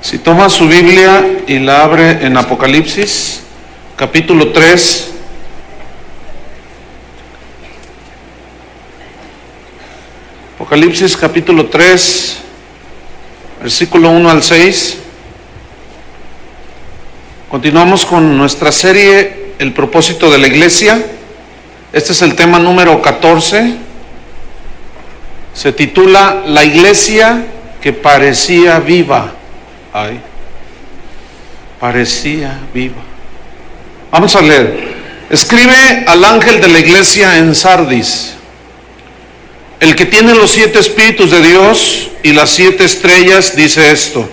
Si toma su Biblia y la abre en Apocalipsis, capítulo 3. Apocalipsis capítulo 3, versículo 1 al 6. Continuamos con nuestra serie El propósito de la iglesia. Este es el tema número 14. Se titula La iglesia que parecía viva. Ay, parecía viva. Vamos a leer. Escribe al ángel de la iglesia en Sardis, el que tiene los 7 espíritus de Dios y las 7 estrellas, dice esto: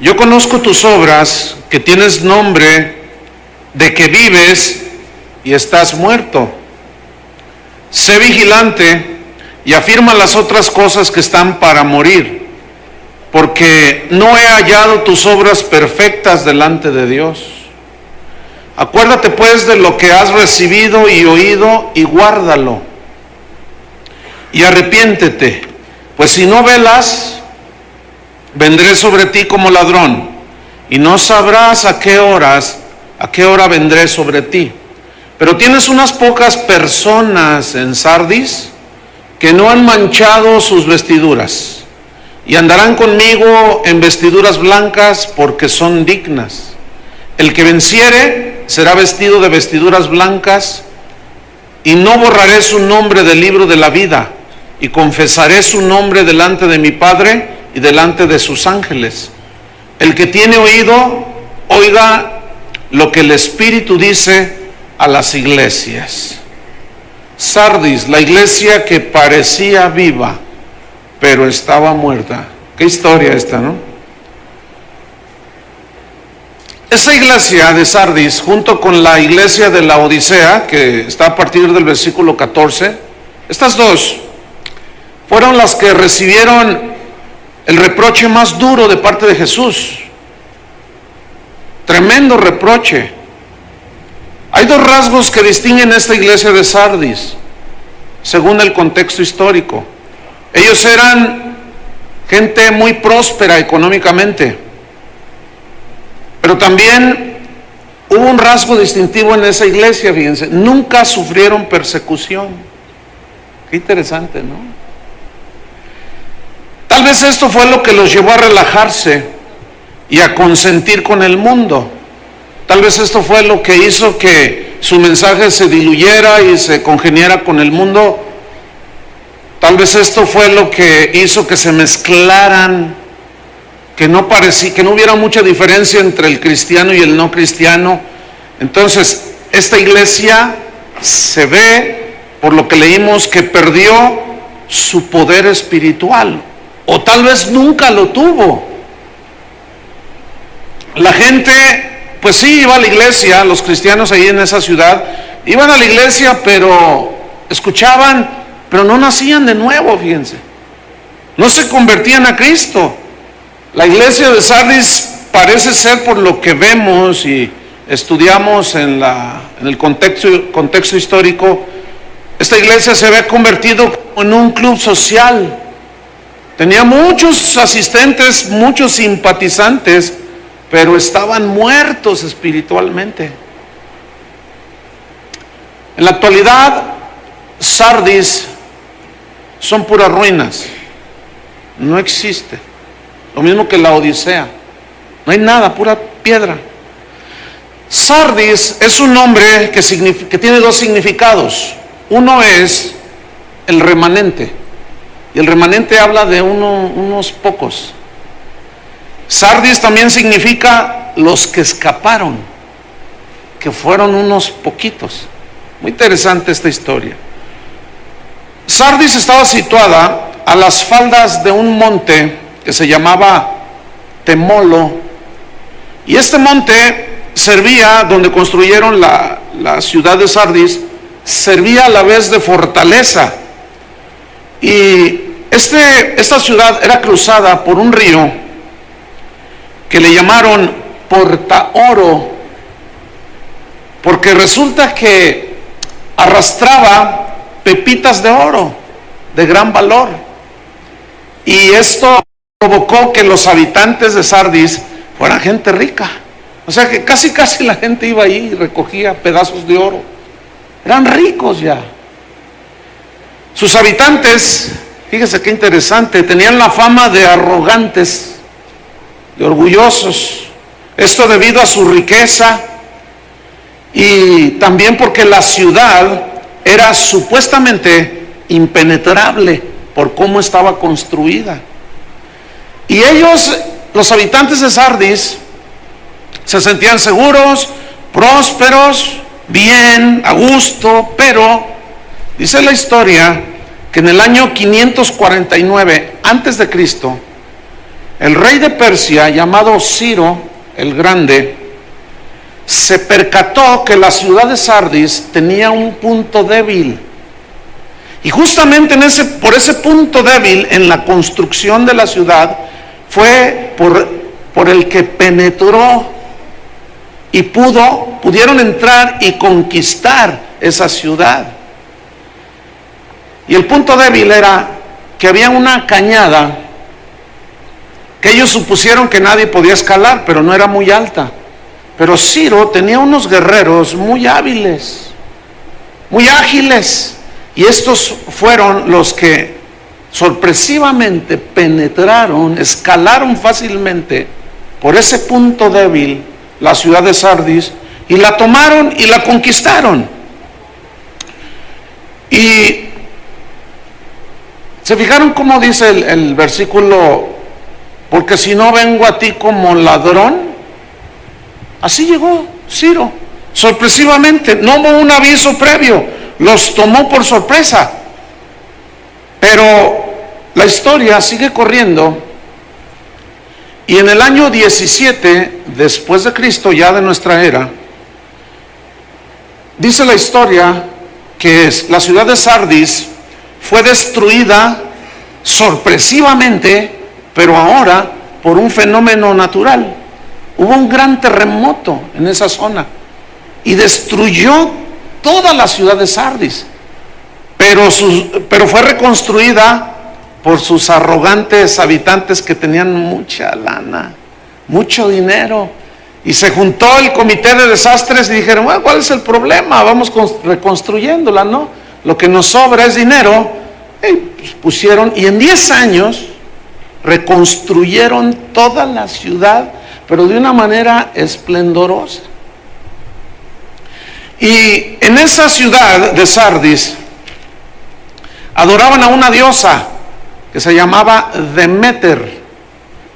yo conozco tus obras, que tienes nombre de que vives y estás muerto. Sé vigilante y afirma las otras cosas que están para morir, porque no he hallado tus obras perfectas delante de Dios. Acuérdate pues de lo que has recibido y oído y guárdalo. Y arrepiéntete, pues si no velas, vendré sobre ti como ladrón, y no sabrás a qué hora vendré sobre ti. Pero tienes unas pocas personas en Sardis que no han manchado sus vestiduras, y andarán conmigo en vestiduras blancas, porque son dignas. El que venciere será vestido de vestiduras blancas, y no borraré su nombre del libro de la vida, y confesaré su nombre delante de mi Padre y delante de sus ángeles. El que tiene oído, oiga lo que el Espíritu dice a las iglesias. Sardis, la iglesia que parecía viva, pero estaba muerta. Qué historia esta, ¿no? Esa iglesia de Sardis, junto con la iglesia de la Odisea, que está a partir del versículo 14, estas dos fueron las que recibieron el reproche más duro de parte de Jesús. Tremendo reproche. Hay 2 rasgos que distinguen esta iglesia de Sardis, según el contexto histórico. Ellos eran gente muy próspera económicamente, pero también hubo un rasgo distintivo en esa iglesia, fíjense: nunca sufrieron persecución. Qué interesante, ¿no? Tal vez esto fue lo que los llevó a relajarse y a consentir con el mundo. Tal vez esto fue lo que hizo que su mensaje se diluyera y se congeniara con el mundo. Tal vez esto fue lo que hizo que se mezclaran, que no hubiera mucha diferencia entre el cristiano y el no cristiano. Entonces, esta iglesia se ve, por lo que leímos, que perdió su poder espiritual, o tal vez nunca lo tuvo. La gente, pues sí, iba a la iglesia, los cristianos ahí en esa ciudad, iban a la iglesia, pero escuchaban, pero no nacían de nuevo, fíjense. No se convertían a Cristo. La iglesia de Sardis parece ser, por lo que vemos y estudiamos en el contexto histórico, esta iglesia se había convertido en un club social. Tenía muchos asistentes, muchos simpatizantes, pero estaban muertos espiritualmente. En la actualidad, Sardis son puras ruinas. No existe. Lo mismo que la Odisea. No hay nada, pura piedra. Sardis es un nombre que tiene 2 significados. Uno es el remanente, y el remanente habla de unos pocos. Sardis también significa los que escaparon, que fueron unos poquitos. Muy interesante esta historia. Sardis estaba situada a las faldas de un monte que se llamaba Temolo, y este monte servía, donde construyeron la ciudad de Sardis, servía a la vez de fortaleza. Y esta ciudad era cruzada por un río que le llamaron Portaoro, porque resulta que arrastraba pepitas de oro de gran valor. Y esto provocó que los habitantes de Sardis fueran gente rica. O sea que casi la gente iba ahí y recogía pedazos de oro. Eran ricos ya. Sus habitantes, fíjese qué interesante, tenían la fama de arrogantes, de orgullosos. Esto debido a su riqueza y también porque la ciudad era supuestamente impenetrable por cómo estaba construida. Y ellos, los habitantes de Sardis, se sentían seguros, prósperos, bien, a gusto, pero dice la historia que en el año 549 antes de Cristo, el rey de Persia llamado Ciro el Grande se percató que la ciudad de Sardis tenía un punto débil. Y justamente por ese punto débil en la construcción de la ciudad fue por el que penetró y pudieron entrar y conquistar esa ciudad. Y el punto débil era que había una cañada que ellos supusieron que nadie podía escalar, pero no era muy alta. Pero Ciro tenía unos guerreros muy hábiles, muy ágiles, y estos fueron los que sorpresivamente penetraron, escalaron fácilmente por ese punto débil la ciudad de Sardis y la tomaron y la conquistaron. Y se fijaron cómo dice el versículo: porque si no vengo a ti como ladrón. Así llegó Ciro, sorpresivamente, no hubo un aviso previo, los tomó por sorpresa. Pero la historia sigue corriendo y en el año 17 después de Cristo, ya de nuestra era, dice la historia que la ciudad de Sardis fue destruida sorpresivamente, pero ahora por un fenómeno natural. Hubo un gran terremoto en esa zona y destruyó toda la ciudad de Sardis, pero fue reconstruida por sus arrogantes habitantes que tenían mucha lana, mucho dinero, y se juntó el comité de desastres y dijeron: bueno, ¿cuál es el problema? Vamos reconstruyéndola, ¿no? Lo que nos sobra es dinero. Y pues pusieron, y en 10 años reconstruyeron toda la ciudad, pero de una manera esplendorosa. Y en esa ciudad de Sardis adoraban a una diosa que se llamaba Deméter,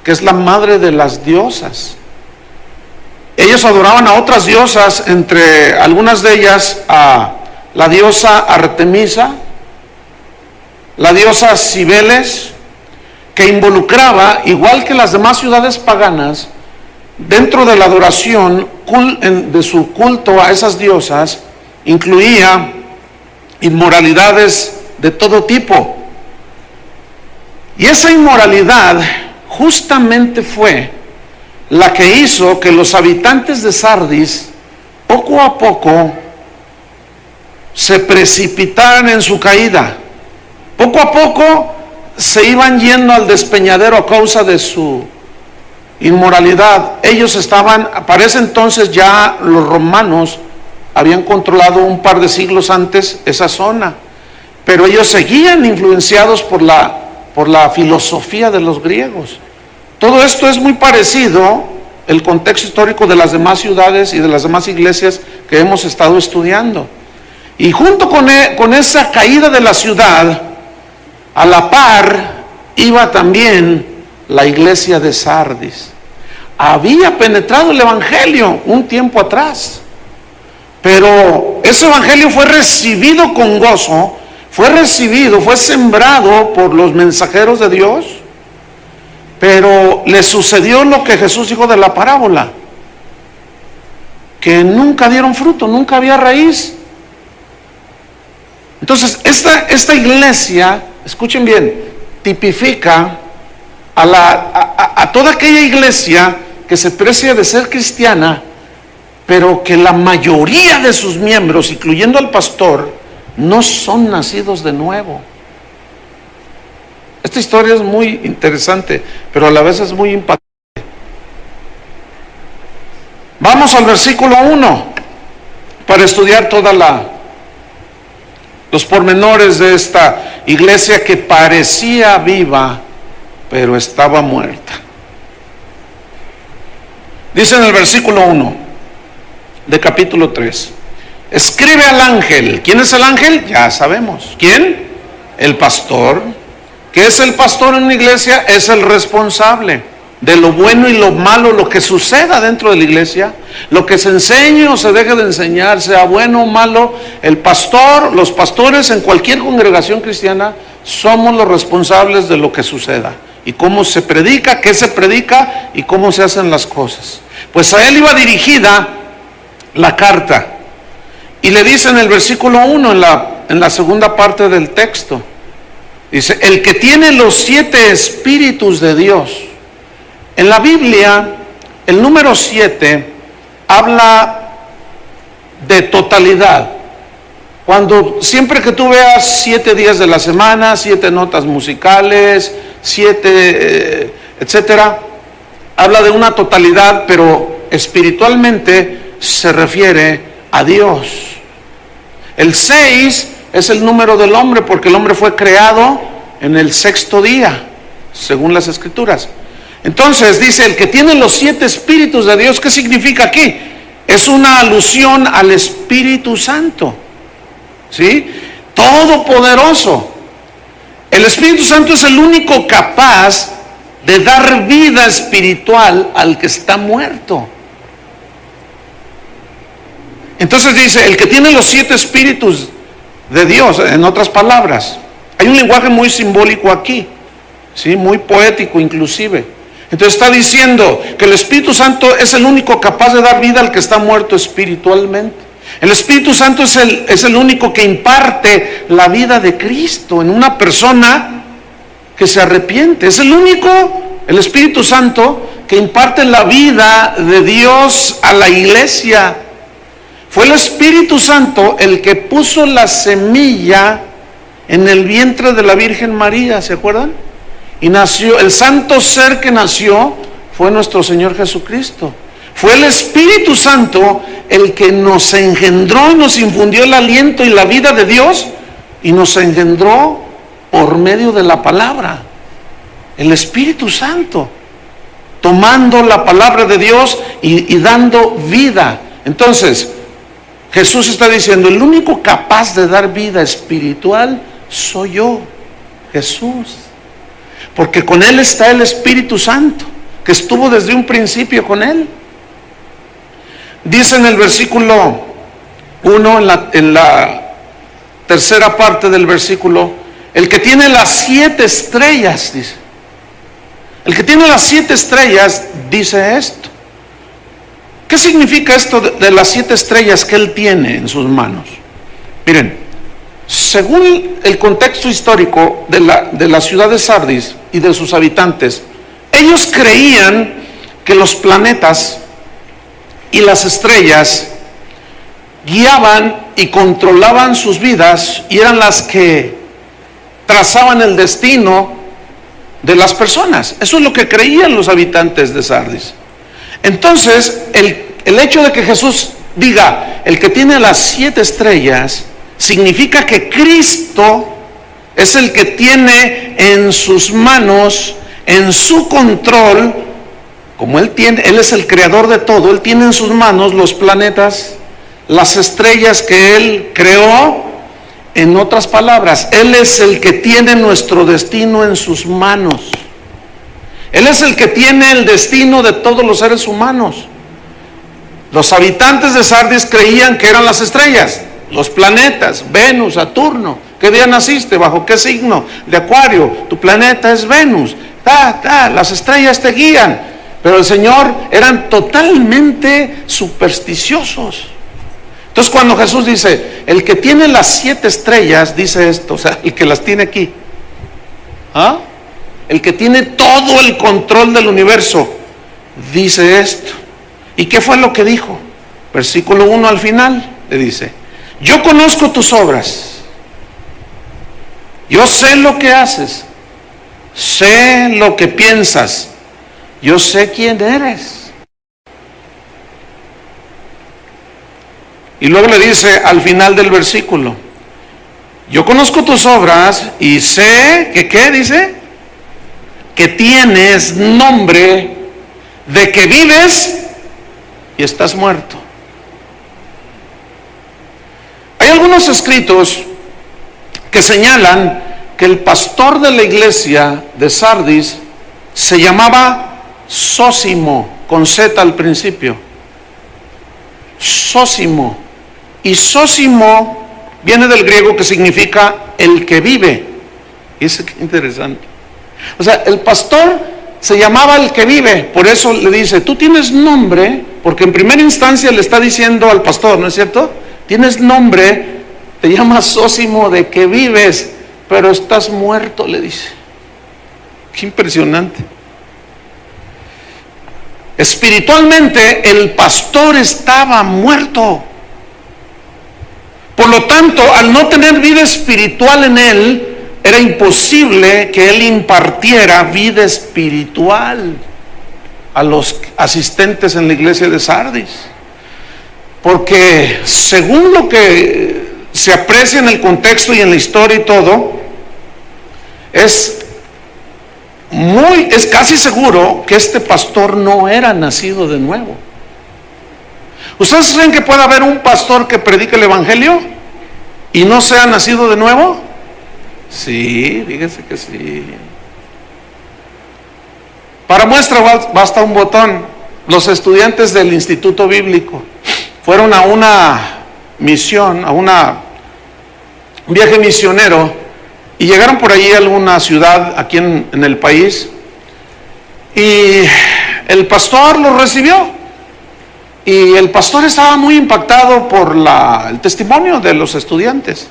que es la madre de las diosas. Ellos adoraban a otras diosas, entre algunas de ellas a la diosa Artemisa, la diosa Cibeles, que involucraba, igual que las demás ciudades paganas, dentro de la adoración de su culto a esas diosas, incluía inmoralidades de todo tipo. Y esa inmoralidad justamente fue la que hizo que los habitantes de Sardis poco a poco se precipitaran en su caída. Poco a poco se iban yendo al despeñadero a causa de su inmoralidad. Ellos estaban, para ese entonces ya los romanos habían controlado un par de siglos antes esa zona, pero ellos seguían influenciados por la filosofía de los griegos. Todo esto es muy parecido, el contexto histórico de las demás ciudades y de las demás iglesias que hemos estado estudiando. Y junto con esa caída de la ciudad, a la par iba también la iglesia de Sardis. Había penetrado el evangelio un tiempo atrás, pero ese evangelio fue recibido con gozo, fue sembrado por los mensajeros de Dios, pero le sucedió lo que Jesús dijo de la parábola, que nunca dieron fruto, nunca había raíz. Entonces esta iglesia, escuchen bien, tipifica a toda aquella iglesia que se precia de ser cristiana, pero que la mayoría de sus miembros, incluyendo al pastor, no son nacidos de nuevo. Esta historia es muy interesante, pero a la vez es muy impactante. Vamos al versículo 1 para estudiar los pormenores de esta iglesia que parecía viva, pero estaba muerta. Dice en el versículo 1 de capítulo 3: escribe al ángel. ¿Quién es el ángel? Ya sabemos. ¿Quién? El pastor. ¿Qué es el pastor en una iglesia? Es el responsable de lo bueno y lo malo, lo que suceda dentro de la iglesia, lo que se enseñe o se deje de enseñar, sea bueno o malo. El pastor, los pastores en cualquier congregación cristiana, somos los responsables de lo que suceda y cómo se predica, qué se predica y cómo se hacen las cosas. Pues a él iba dirigida la carta, y le dice en el versículo 1, en la segunda parte del texto, dice: el que tiene los 7 espíritus de Dios. En la Biblia, el número 7 habla de totalidad. Siempre que tú veas 7 días de la semana, 7 notas musicales, 7, etcétera, habla de una totalidad, pero espiritualmente se refiere a Dios. El 6 es el número del hombre, porque el hombre fue creado en el 6º día, según las Escrituras. Entonces dice: el que tiene los 7 espíritus de Dios. ¿Qué significa aquí? Es una alusión al Espíritu Santo, ¿sí? Todopoderoso. El Espíritu Santo es el único capaz de dar vida espiritual al que está muerto. Entonces dice: el que tiene los 7 espíritus de Dios. En otras palabras, hay un lenguaje muy simbólico aquí, ¿sí? Muy poético inclusive. Entonces está diciendo que el Espíritu Santo es el único capaz de dar vida al que está muerto espiritualmente. El Espíritu Santo es el único que imparte la vida de Cristo en una persona que se arrepiente. Es el único, el Espíritu Santo, que imparte la vida de Dios a la iglesia. Fue el Espíritu Santo el que puso la semilla en el vientre de la Virgen María, ¿se acuerdan? Y nació, el santo ser que nació fue nuestro Señor Jesucristo. Fue el Espíritu Santo el que nos engendró y nos infundió el aliento y la vida de Dios, y nos engendró por medio de la palabra. El Espíritu Santo, tomando la palabra de Dios y dando vida. Entonces, Jesús está diciendo: el único capaz de dar vida espiritual soy yo, Jesús. Porque con Él está el Espíritu Santo, que estuvo desde un principio con Él. Dice en el versículo 1, en la tercera parte del versículo: el que tiene las 7 estrellas, dice. El que tiene las 7 estrellas dice esto. ¿Qué significa esto de las 7 estrellas que Él tiene en sus manos? Miren, según el contexto histórico de la ciudad de Sardis y de sus habitantes, ellos creían que los planetas y las estrellas guiaban y controlaban sus vidas, y eran las que trazaban el destino de las personas. Eso es lo que creían los habitantes de Sardis. Entonces, el hecho de que Jesús diga: el que tiene las 7 estrellas, significa que Cristo es el que tiene en sus manos, en su control, como Él es el creador de todo. Él tiene en sus manos los planetas, las estrellas que Él creó. En otras palabras, Él es el que tiene nuestro destino en sus manos. Él es el que tiene el destino de todos los seres humanos. Los habitantes de Sardis creían que eran las estrellas, los planetas, Venus, Saturno. ¿Qué día naciste? ¿Bajo qué signo de Acuario? Tu planeta es Venus. Las estrellas te guían. Pero el Señor eran totalmente supersticiosos. Entonces, cuando Jesús dice: el que tiene las 7 estrellas, dice esto, o sea, el que las tiene aquí, el que tiene todo el control del universo, dice esto. ¿Y qué fue lo que dijo? Versículo 1 al final le dice: yo conozco tus obras, yo sé lo que haces, sé lo que piensas, yo sé quién eres. Y luego le dice al final del versículo, yo conozco tus obras y sé que, ¿qué dice? Que tienes nombre de que vives y estás muerto. Hay algunos escritos que señalan que el pastor de la iglesia de Sardis se llamaba Sósimo, con Z al principio. Sósimo. Y Sósimo viene del griego que significa el que vive. Y es interesante. O sea, el pastor se llamaba el que vive. Por eso le dice, tú tienes nombre, porque en primera instancia le está diciendo al pastor, ¿no es cierto? Tienes nombre, te llamas Sósimo de que vives, pero estás muerto, le dice. Qué impresionante. Espiritualmente el pastor estaba muerto. Por lo tanto, al no tener vida espiritual en él, era imposible que él impartiera vida espiritual a los asistentes en la iglesia de Sardis. Porque según lo que se aprecia en el contexto y en la historia y todo, es casi seguro que este pastor no era nacido de nuevo. ¿Ustedes creen que puede haber un pastor que predique el evangelio y no sea nacido de nuevo? Sí, fíjense que sí. Para muestra basta un botón. Los estudiantes del Instituto Bíblico fueron a una misión, un viaje misionero, y llegaron por allí a alguna ciudad aquí en el país, y el pastor los recibió. Y el pastor estaba muy impactado por el testimonio de los estudiantes.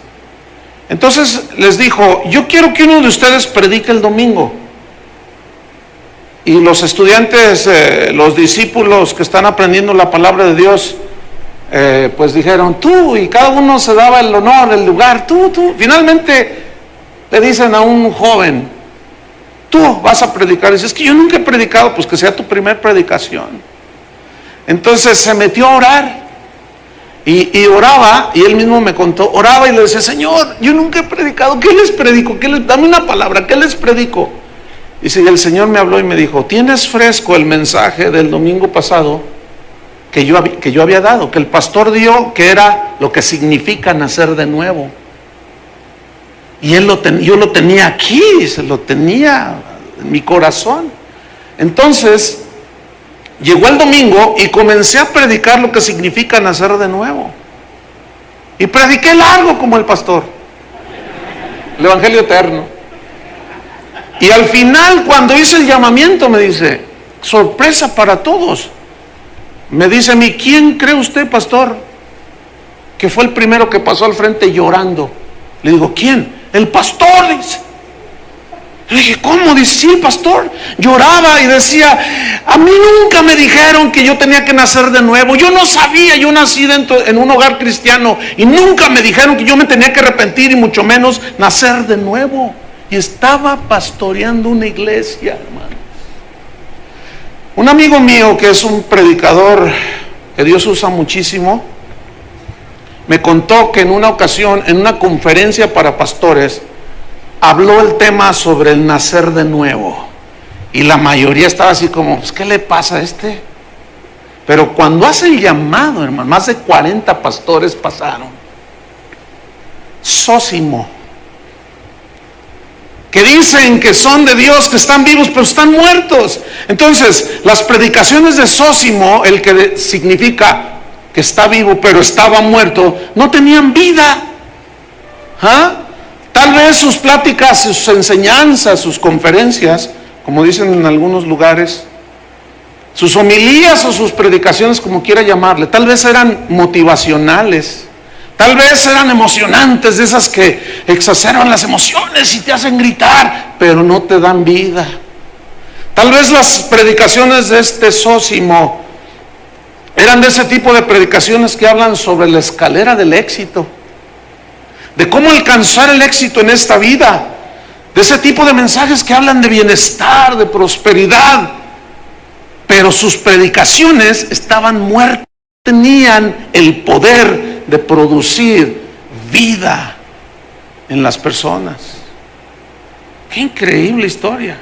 Entonces les dijo, yo quiero que uno de ustedes predique el domingo. Y los estudiantes, los discípulos que están aprendiendo la palabra de Dios, pues dijeron, tú, y cada uno se daba el honor, el lugar, tú. Finalmente le dicen a un joven, tú vas a predicar. Y dice, es que yo nunca he predicado. Pues que sea tu primer predicación. Entonces se metió a orar y oraba, y él mismo me contó, oraba y le decía, Señor, yo nunca he predicado, ¿qué les predico? Dame una palabra, ¿qué les predico? Dice, y el Señor me habló y me dijo, tienes fresco el mensaje del domingo pasado que yo había dado, que el pastor dio, que era lo que significa nacer de nuevo. Y yo lo tenía aquí, dice, lo tenía en mi corazón. Entonces llegó el domingo y comencé a predicar lo que significa nacer de nuevo. Y prediqué largo como el pastor, el evangelio eterno. Y al final, cuando hice el llamamiento, me dice, sorpresa para todos, me dice a mí, ¿quién cree usted, pastor, que fue el primero que pasó al frente llorando? Le digo, ¿quién? El pastor, dice. Le dije, ¿cómo? Dice, sí, el pastor lloraba y decía, a mí nunca me dijeron que yo tenía que nacer de nuevo. Yo no sabía, yo nací en un hogar cristiano y nunca me dijeron que yo me tenía que arrepentir y mucho menos nacer de nuevo. Y estaba pastoreando una iglesia, hermanos. Un amigo mío que es un predicador que Dios usa muchísimo, me contó que en una ocasión, en una conferencia para pastores, habló el tema sobre el nacer de nuevo. Y la mayoría estaba así como, pues, ¿qué le pasa a este? Pero cuando hace el llamado, hermano, más de 40 pastores pasaron. Sósimo, que dicen que son de Dios, que están vivos, pero están muertos. Entonces, las predicaciones de Sósimo, el que significa que está vivo, pero estaba muerto, no tenían vida. Tal vez sus pláticas, sus enseñanzas, sus conferencias, como dicen en algunos lugares, sus homilías o sus predicaciones, como quiera llamarle, tal vez eran motivacionales, tal vez eran emocionantes, de esas que exacerban las emociones y te hacen gritar, pero no te dan vida. Tal vez las predicaciones de este Sósimo eran de ese tipo de predicaciones que hablan sobre la escalera del éxito, de cómo alcanzar el éxito en esta vida, de ese tipo de mensajes que hablan de bienestar, de prosperidad, pero sus predicaciones estaban muertas, tenían el poder de producir vida en las personas. Qué increíble historia.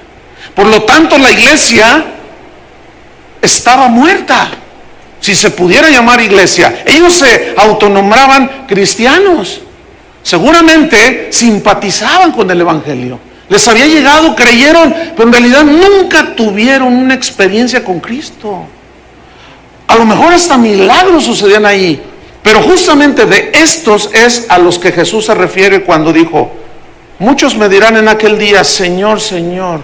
Por lo tanto, la iglesia estaba muerta, si se pudiera llamar iglesia. Ellos se autonombraban cristianos, seguramente simpatizaban con el evangelio, les había llegado, creyeron, pero en realidad nunca tuvieron una experiencia con Cristo. A lo mejor hasta milagros sucedían ahí, pero justamente de estos es a los que Jesús se refiere cuando dijo: muchos me dirán en aquel día, Señor, Señor,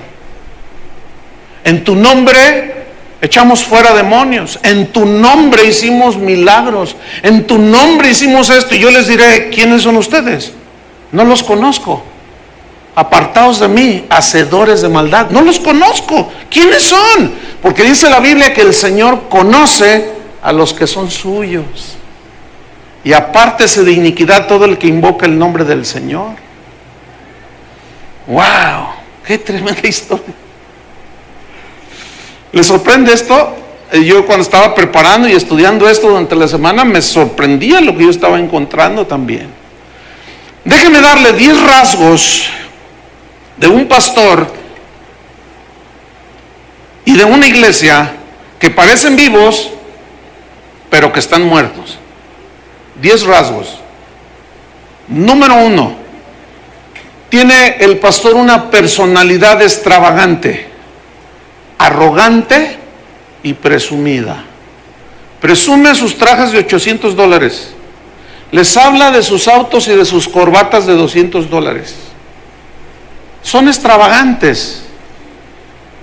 en tu nombre echamos fuera demonios, en tu nombre hicimos milagros, en tu nombre hicimos esto. Y yo les diré: ¿quiénes son ustedes? No los conozco. Apartaos de mí, hacedores de maldad. No los conozco. ¿Quiénes son? Porque dice la Biblia que el Señor conoce a los que son suyos. Y apártese de iniquidad todo el que invoca el nombre del Señor. ¡Wow! ¡Qué tremenda historia! ¿Les sorprende esto? Yo cuando estaba preparando y estudiando esto durante la semana, me sorprendía lo que yo estaba encontrando también. Déjenme darle 10 rasgos de un pastor y de una iglesia que parecen vivos, pero que están muertos. 10 rasgos. Número 1, tiene el pastor una personalidad extravagante, arrogante y presumida. Presume sus trajes de $800. Les habla de sus autos y de sus corbatas de $200. Son extravagantes.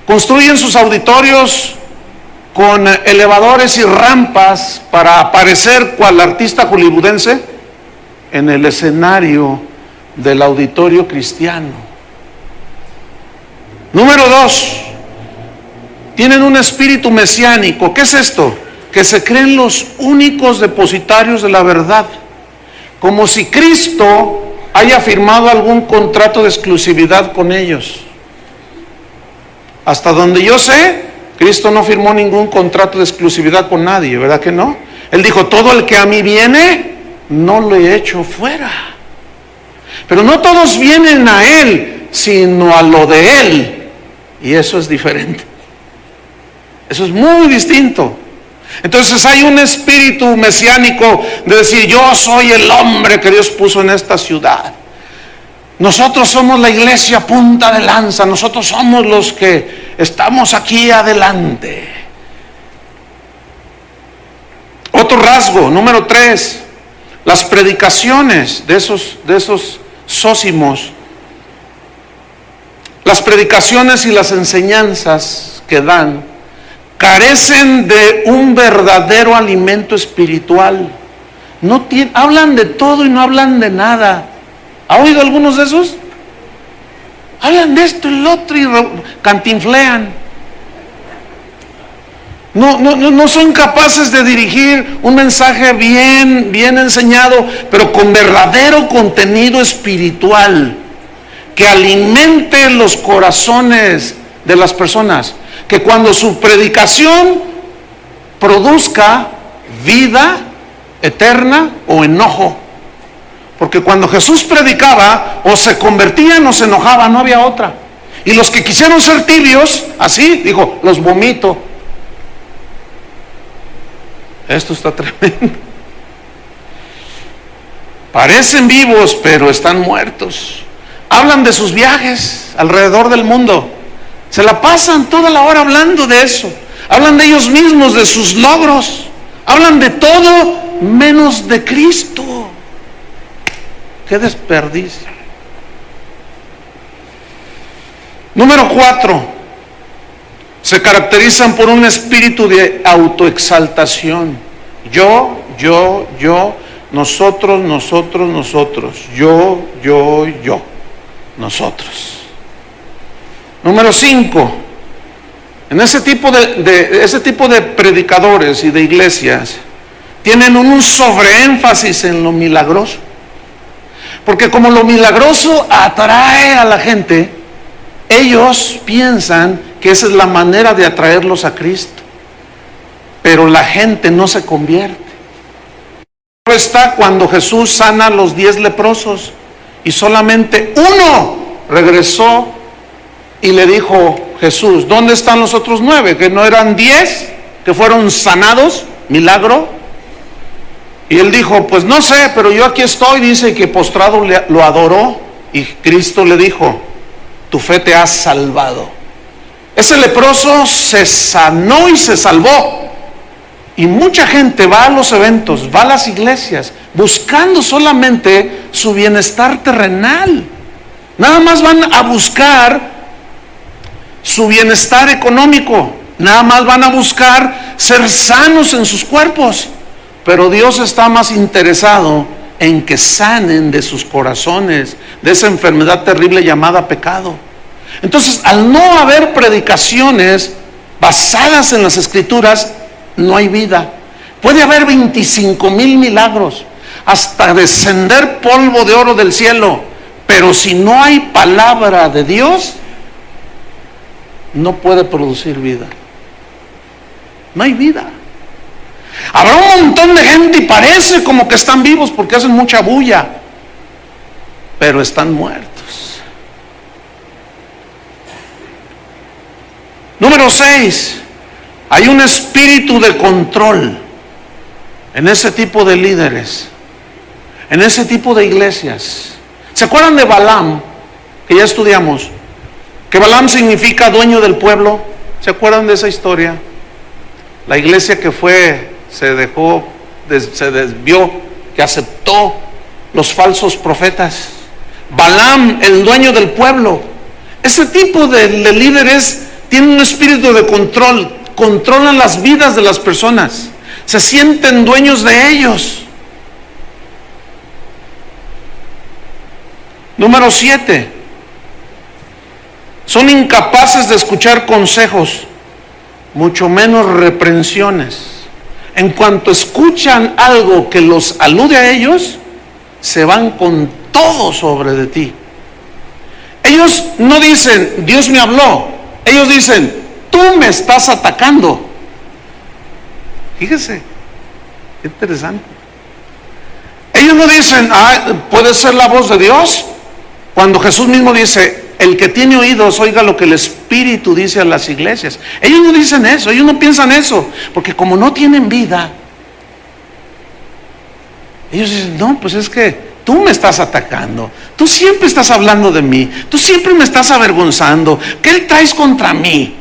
Construyen sus auditorios con elevadores y rampas para aparecer cual artista hollywoodense en el escenario del auditorio cristiano. Número 2, tienen un espíritu mesiánico. ¿Qué es esto? Que se creen los únicos depositarios de la verdad, como si Cristo haya firmado algún contrato de exclusividad con ellos. Hasta donde yo sé, Cristo no firmó ningún contrato de exclusividad con nadie, ¿verdad que no? Él dijo: todo el que a mí viene, no lo he hecho fuera. Pero no todos vienen a Él, sino a lo de Él. Y eso es diferente. Eso es muy distinto. Entonces hay un espíritu mesiánico de decir: yo soy el hombre que Dios puso en esta ciudad. Nosotros somos la iglesia punta de lanza. Nosotros somos los que estamos aquí adelante. Otro rasgo, número 3, las predicaciones de esos sósimos. Las predicaciones y las enseñanzas que dan carecen de un verdadero alimento espiritual. Hablan de todo y no hablan de nada. ¿Ha oído algunos de esos? Hablan de esto y lo otro y cantinflean. No son capaces de dirigir un mensaje bien enseñado, pero con verdadero contenido espiritual que alimente los corazones de las personas. Que cuando su predicación produzca vida eterna o enojo. Porque cuando Jesús predicaba, o se convertían o se enojaban, no había otra. Y los que quisieron ser tibios, así, dijo: los vomito. Esto está tremendo. Parecen vivos, pero están muertos. Hablan de sus viajes alrededor del mundo. Se la pasan toda la hora hablando de eso. Hablan de ellos mismos, de sus logros. Hablan de todo menos de Cristo. ¡Qué desperdicio! Número 4. Se caracterizan por un espíritu de autoexaltación. Yo, nosotros, yo, nosotros. Número 5. En ese tipo de predicadores y de iglesias tienen un sobreénfasis en lo milagroso. Porque como lo milagroso atrae a la gente, ellos piensan que esa es la manera de atraerlos a Cristo. Pero la gente no se convierte. Está cuando Jesús sana a los 10 leprosos y solamente uno regresó y le dijo: Jesús, ¿dónde están los otros 9? Que no eran 10 que fueron sanados, milagro. Y él dijo: pues no sé, pero yo aquí estoy. Dice que postrado lo adoró y Cristo le dijo: tu fe te ha salvado. Ese leproso se sanó y se salvó. Y mucha gente va a los eventos, va a las iglesias, buscando solamente su bienestar terrenal. Nada más van a buscar su bienestar económico, nada más van a buscar ser sanos en sus cuerpos. Pero Dios está más interesado en que sanen de sus corazones, de esa enfermedad terrible llamada pecado. Entonces, al no haber predicaciones basadas en las Escrituras, no hay vida. Puede haber 25,000 milagros, hasta descender polvo de oro del cielo, pero si no hay palabra de Dios, no puede producir vida. No hay vida. Habrá un montón de gente y parece como que están vivos porque hacen mucha bulla, pero están muertos. Número 6. Hay un espíritu de control en ese tipo de líderes, en ese tipo de iglesias. ¿Se acuerdan de Balaam, que ya estudiamos? Que Balaam significa dueño del pueblo. ¿Se acuerdan de esa historia? La iglesia que se desvió, que aceptó los falsos profetas. Balaam, el dueño del pueblo. Ese tipo de líderes tienen un espíritu de control. Controlan las vidas de las personas, se sienten dueños de ellos. Número 7. Son incapaces de escuchar consejos, mucho menos reprensiones. En cuanto escuchan algo que los alude a ellos, se van con todo sobre de ti. Ellos no dicen: Dios me habló. Ellos dicen: tú me estás atacando. Fíjese, qué interesante. Ellos no dicen: puede ser la voz de Dios, cuando Jesús mismo dice: el que tiene oídos oiga lo que el Espíritu dice a las iglesias. Ellos no dicen eso, ellos no piensan eso, porque como no tienen vida, ellos dicen: no, pues es que tú me estás atacando, tú siempre estás hablando de mí, tú siempre me estás avergonzando. ¿Qué traes contra mí?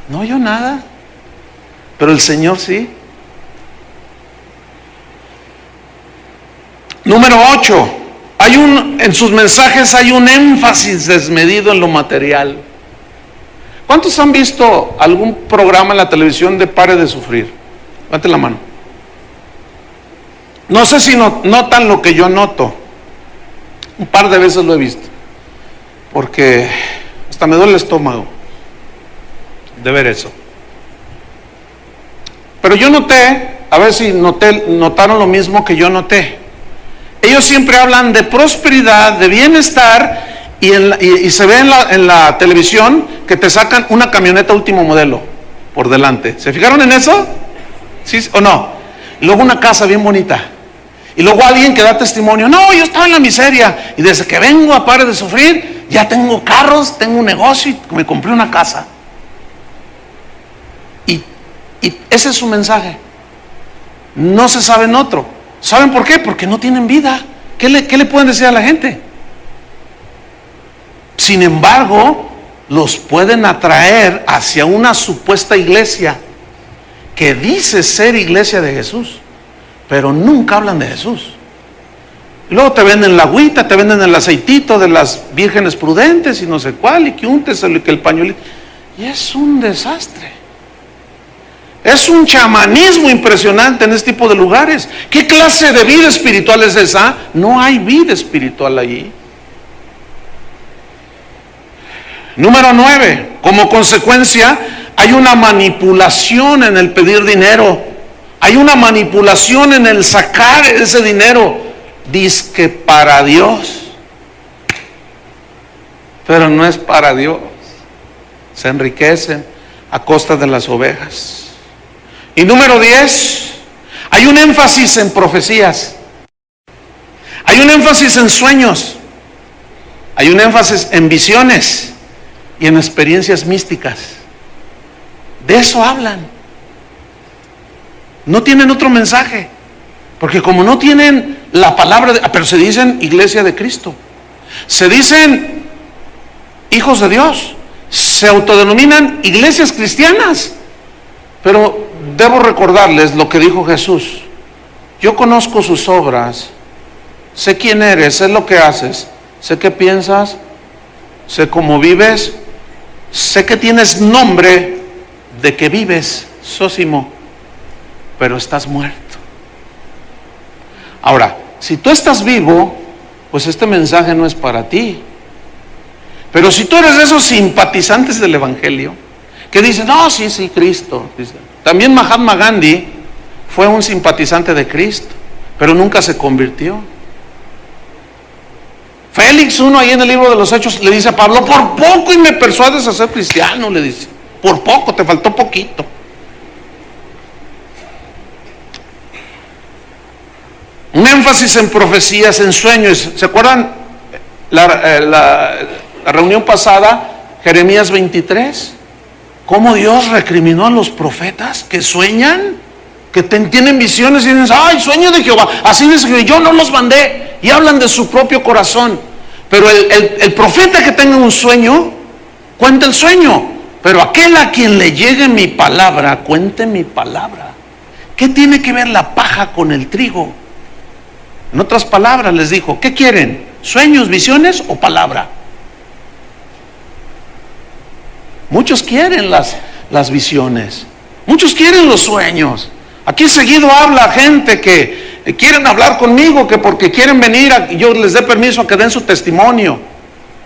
No, yo nada, pero el Señor sí. Número 8. En sus mensajes hay un énfasis desmedido en lo material. ¿Cuántos han visto algún programa en la televisión de Pare de Sufrir? Levanten la mano. No sé si notan lo que yo noto. Un par de veces lo he visto, porque hasta me duele el estómago de ver eso. Pero yo noté, a ver si notaron lo mismo que yo noté. Ellos siempre hablan de prosperidad, de bienestar, y se ve en la televisión que te sacan una camioneta último modelo por delante. ¿Se fijaron en eso? ¿Sí o no? Y luego una casa bien bonita. Y luego alguien que da testimonio: no, yo estaba en la miseria y desde que vengo a Pare de Sufrir ya tengo carros, tengo un negocio y me compré una casa. Y ese es su mensaje. No se sabe en otro. ¿Saben por qué? Porque no tienen vida. ¿Qué le pueden decir a la gente? Sin embargo, los pueden atraer hacia una supuesta iglesia que dice ser iglesia de Jesús, pero nunca hablan de Jesús. Y luego te venden la agüita, te venden el aceitito de las vírgenes prudentes y no sé cuál, y que únteselo y que el pañuelito. Y es un desastre. Es un chamanismo impresionante en este tipo de lugares. ¿Qué clase de vida espiritual es esa? No hay vida espiritual allí. Número 9. Como consecuencia, hay una manipulación en el pedir dinero. Hay una manipulación en el sacar ese dinero. dizque para Dios, pero no es para Dios. Se enriquecen a costa de las ovejas. Y número 10, hay un énfasis en profecías, hay un énfasis en sueños, hay un énfasis en visiones y en experiencias místicas. De eso hablan. No tienen otro mensaje, porque como no tienen la palabra, pero se dicen iglesia de Cristo, se dicen hijos de Dios, se autodenominan iglesias cristianas, pero debo recordarles lo que dijo Jesús: yo conozco sus obras, sé quién eres, sé lo que haces, sé qué piensas, sé cómo vives, sé que tienes nombre de que vives, Sósimo, pero estás muerto. Ahora, si tú estás vivo, pues este mensaje no es para ti. Pero si tú eres de esos simpatizantes del Evangelio, que dicen, no, sí, Cristo. También Mahatma Gandhi fue un simpatizante de Cristo, pero nunca se convirtió. Félix I, ahí en el libro de los Hechos, le dice a Pablo, por poco y me persuades a ser cristiano, le dice. Por poco, te faltó poquito. Un énfasis en profecías, en sueños. ¿Se acuerdan la reunión pasada, Jeremías 23? ¿Cómo Dios recriminó a los profetas que sueñan? Que tienen visiones y dicen, ay, sueño de Jehová. Así dice que yo no los mandé. Y hablan de su propio corazón. Pero el profeta que tenga un sueño, cuenta el sueño. Pero aquel a quien le llegue mi palabra, cuente mi palabra. ¿Qué tiene que ver la paja con el trigo? En otras palabras les dijo, ¿qué quieren? ¿Sueños, visiones o palabra? Muchos quieren las visiones, muchos quieren los sueños. Aquí seguido habla gente que quieren hablar conmigo, que porque quieren venir y yo les dé permiso a que den su testimonio.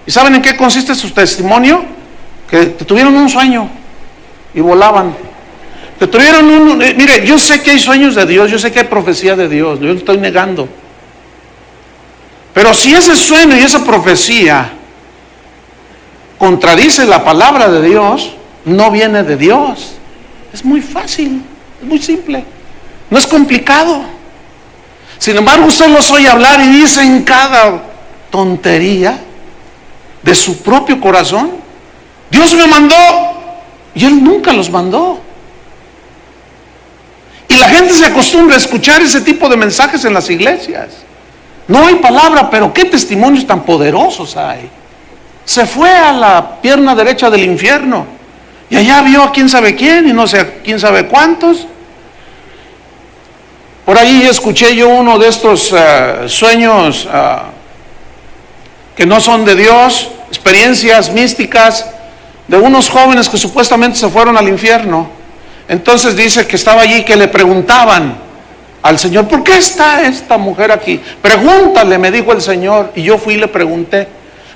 ¿Y saben en qué consiste su testimonio? Que tuvieron un sueño y volaban. Que tuvieron mire, yo sé que hay sueños de Dios, yo sé que hay profecía de Dios, yo lo estoy negando. Pero si ese sueño y esa profecía contradice la palabra de Dios, no viene de Dios. Es muy fácil, es muy simple, no es complicado. Sin embargo, usted los oye hablar y dicen cada tontería de su propio corazón. Dios me mandó y Él nunca los mandó. Y la gente se acostumbra a escuchar ese tipo de mensajes en las iglesias. No hay palabra, pero qué testimonios tan poderosos hay. Se fue a la pierna derecha del infierno y allá vio a quién sabe quién y no sé a quién sabe cuántos. Por ahí escuché yo uno de estos sueños que no son de Dios, experiencias místicas de unos jóvenes que supuestamente se fueron al infierno. Entonces dice que estaba allí, que le preguntaban al Señor, ¿por qué está esta mujer aquí? Pregúntale, me dijo el Señor. Y yo fui y le pregunté,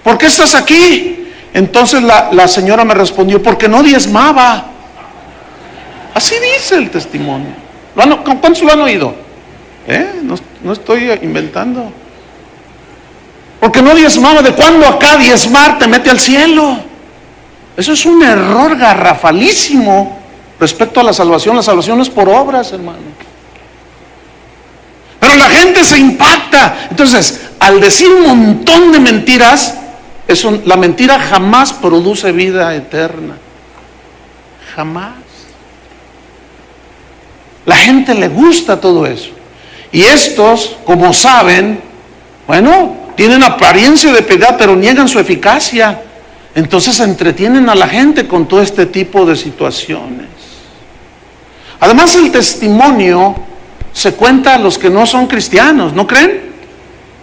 ¿por qué estás aquí? Entonces la señora me respondió, porque no diezmaba. Así dice el testimonio. ¿Cuántos lo han oído? No estoy inventando. Porque no diezmaba. ¿De cuándo acá diezmar te mete al cielo? Eso es un error garrafalísimo respecto a la salvación. La salvación no es por obras, hermano. Pero la gente se impacta. Entonces, al decir un montón de mentiras, la mentira jamás produce vida eterna. Jamás. La gente le gusta todo eso. Y estos, como saben, bueno, tienen apariencia de piedad, pero niegan su eficacia. Entonces entretienen a la gente con todo este tipo de situaciones. Además, el testimonio se cuenta a los que no son cristianos, ¿no creen?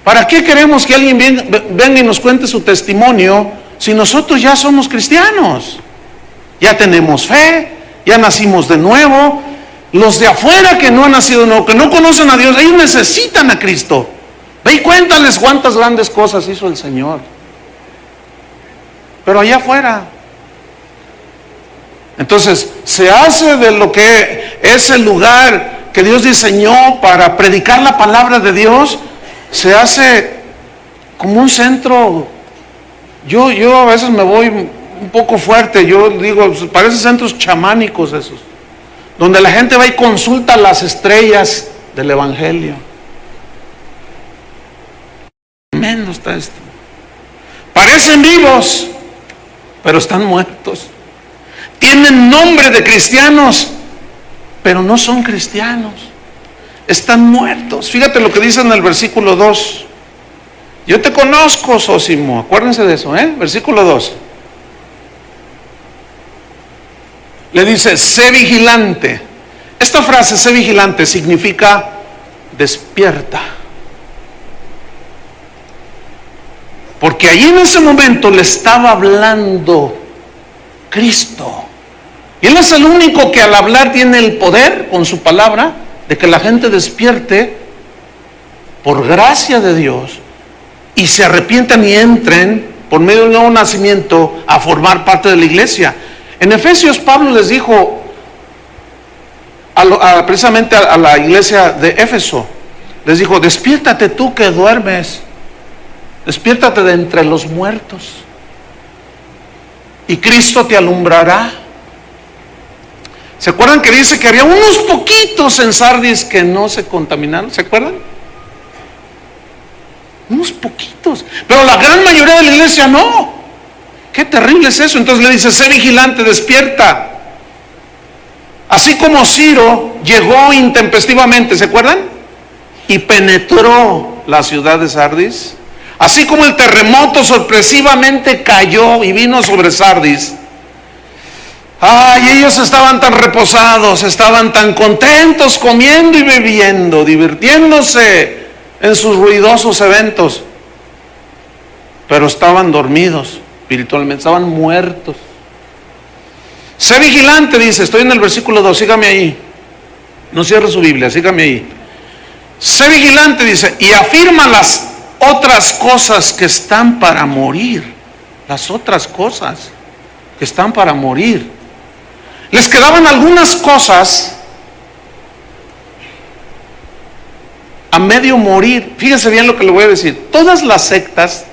¿Para qué queremos que alguien venga y nos cuente su testimonio si nosotros ya somos cristianos? Ya tenemos fe, ya nacimos de nuevo. Los de afuera que no han nacido de nuevo, que no conocen a Dios, ellos necesitan a Cristo. Ve y cuéntales cuántas grandes cosas hizo el Señor. Pero allá afuera. Entonces, se hace de lo que es el lugar que Dios diseñó para predicar la palabra de Dios, se hace como un centro. Yo a veces me voy un poco fuerte, yo digo, parecen centros chamánicos esos, donde la gente va y consulta las estrellas del Evangelio. Tremendo está esto. Parecen vivos, pero están muertos. Tienen nombre de cristianos, pero no son cristianos. Están muertos. Fíjate lo que dice en el versículo 2. Yo te conozco, Sósimo. Acuérdense de eso, Versículo 2. Le dice, sé vigilante. Esta frase, sé vigilante, significa despierta. Porque allí en ese momento le estaba hablando Cristo. Y Él es el único que al hablar tiene el poder con su palabra de que la gente despierte por gracia de Dios y se arrepientan y entren por medio de un nuevo nacimiento a formar parte de la iglesia. En Efesios, Pablo les dijo precisamente a la iglesia de Éfeso, les dijo, despiértate tú que duermes, despiértate de entre los muertos y Cristo te alumbrará. ¿Se acuerdan que dice que había unos poquitos en Sardis que no se contaminaron? ¿Se acuerdan? Unos poquitos, pero la gran mayoría de la iglesia no. Qué terrible es eso. Entonces le dice, sé vigilante, despierta. Así como Ciro llegó intempestivamente, ¿se acuerdan? Y penetró la ciudad de Sardis. Así como el terremoto sorpresivamente cayó y vino sobre Sardis. Ay, ellos estaban tan reposados, estaban tan contentos comiendo y bebiendo, divirtiéndose en sus ruidosos eventos, pero estaban dormidos espiritualmente, estaban muertos. Sé vigilante, dice, estoy en el versículo 2, sígame ahí, no cierre su Biblia, sígame ahí. Sé vigilante, dice, y afirma las otras cosas que están para morir, las otras cosas que están para morir. Les quedaban algunas cosas a medio morir. Fíjense bien lo que le voy a decir. Todas las sectas,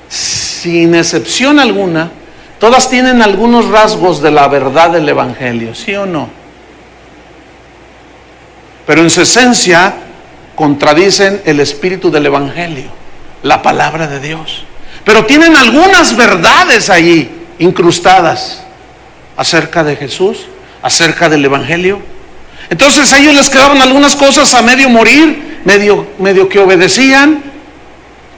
sin excepción alguna, todas tienen algunos rasgos de la verdad del Evangelio, ¿sí o no? Pero en su esencia contradicen el espíritu del Evangelio, la palabra de Dios. Pero tienen algunas verdades allí incrustadas acerca de Jesús, acerca del Evangelio. Entonces a ellos les quedaban algunas cosas a medio morir, medio que obedecían,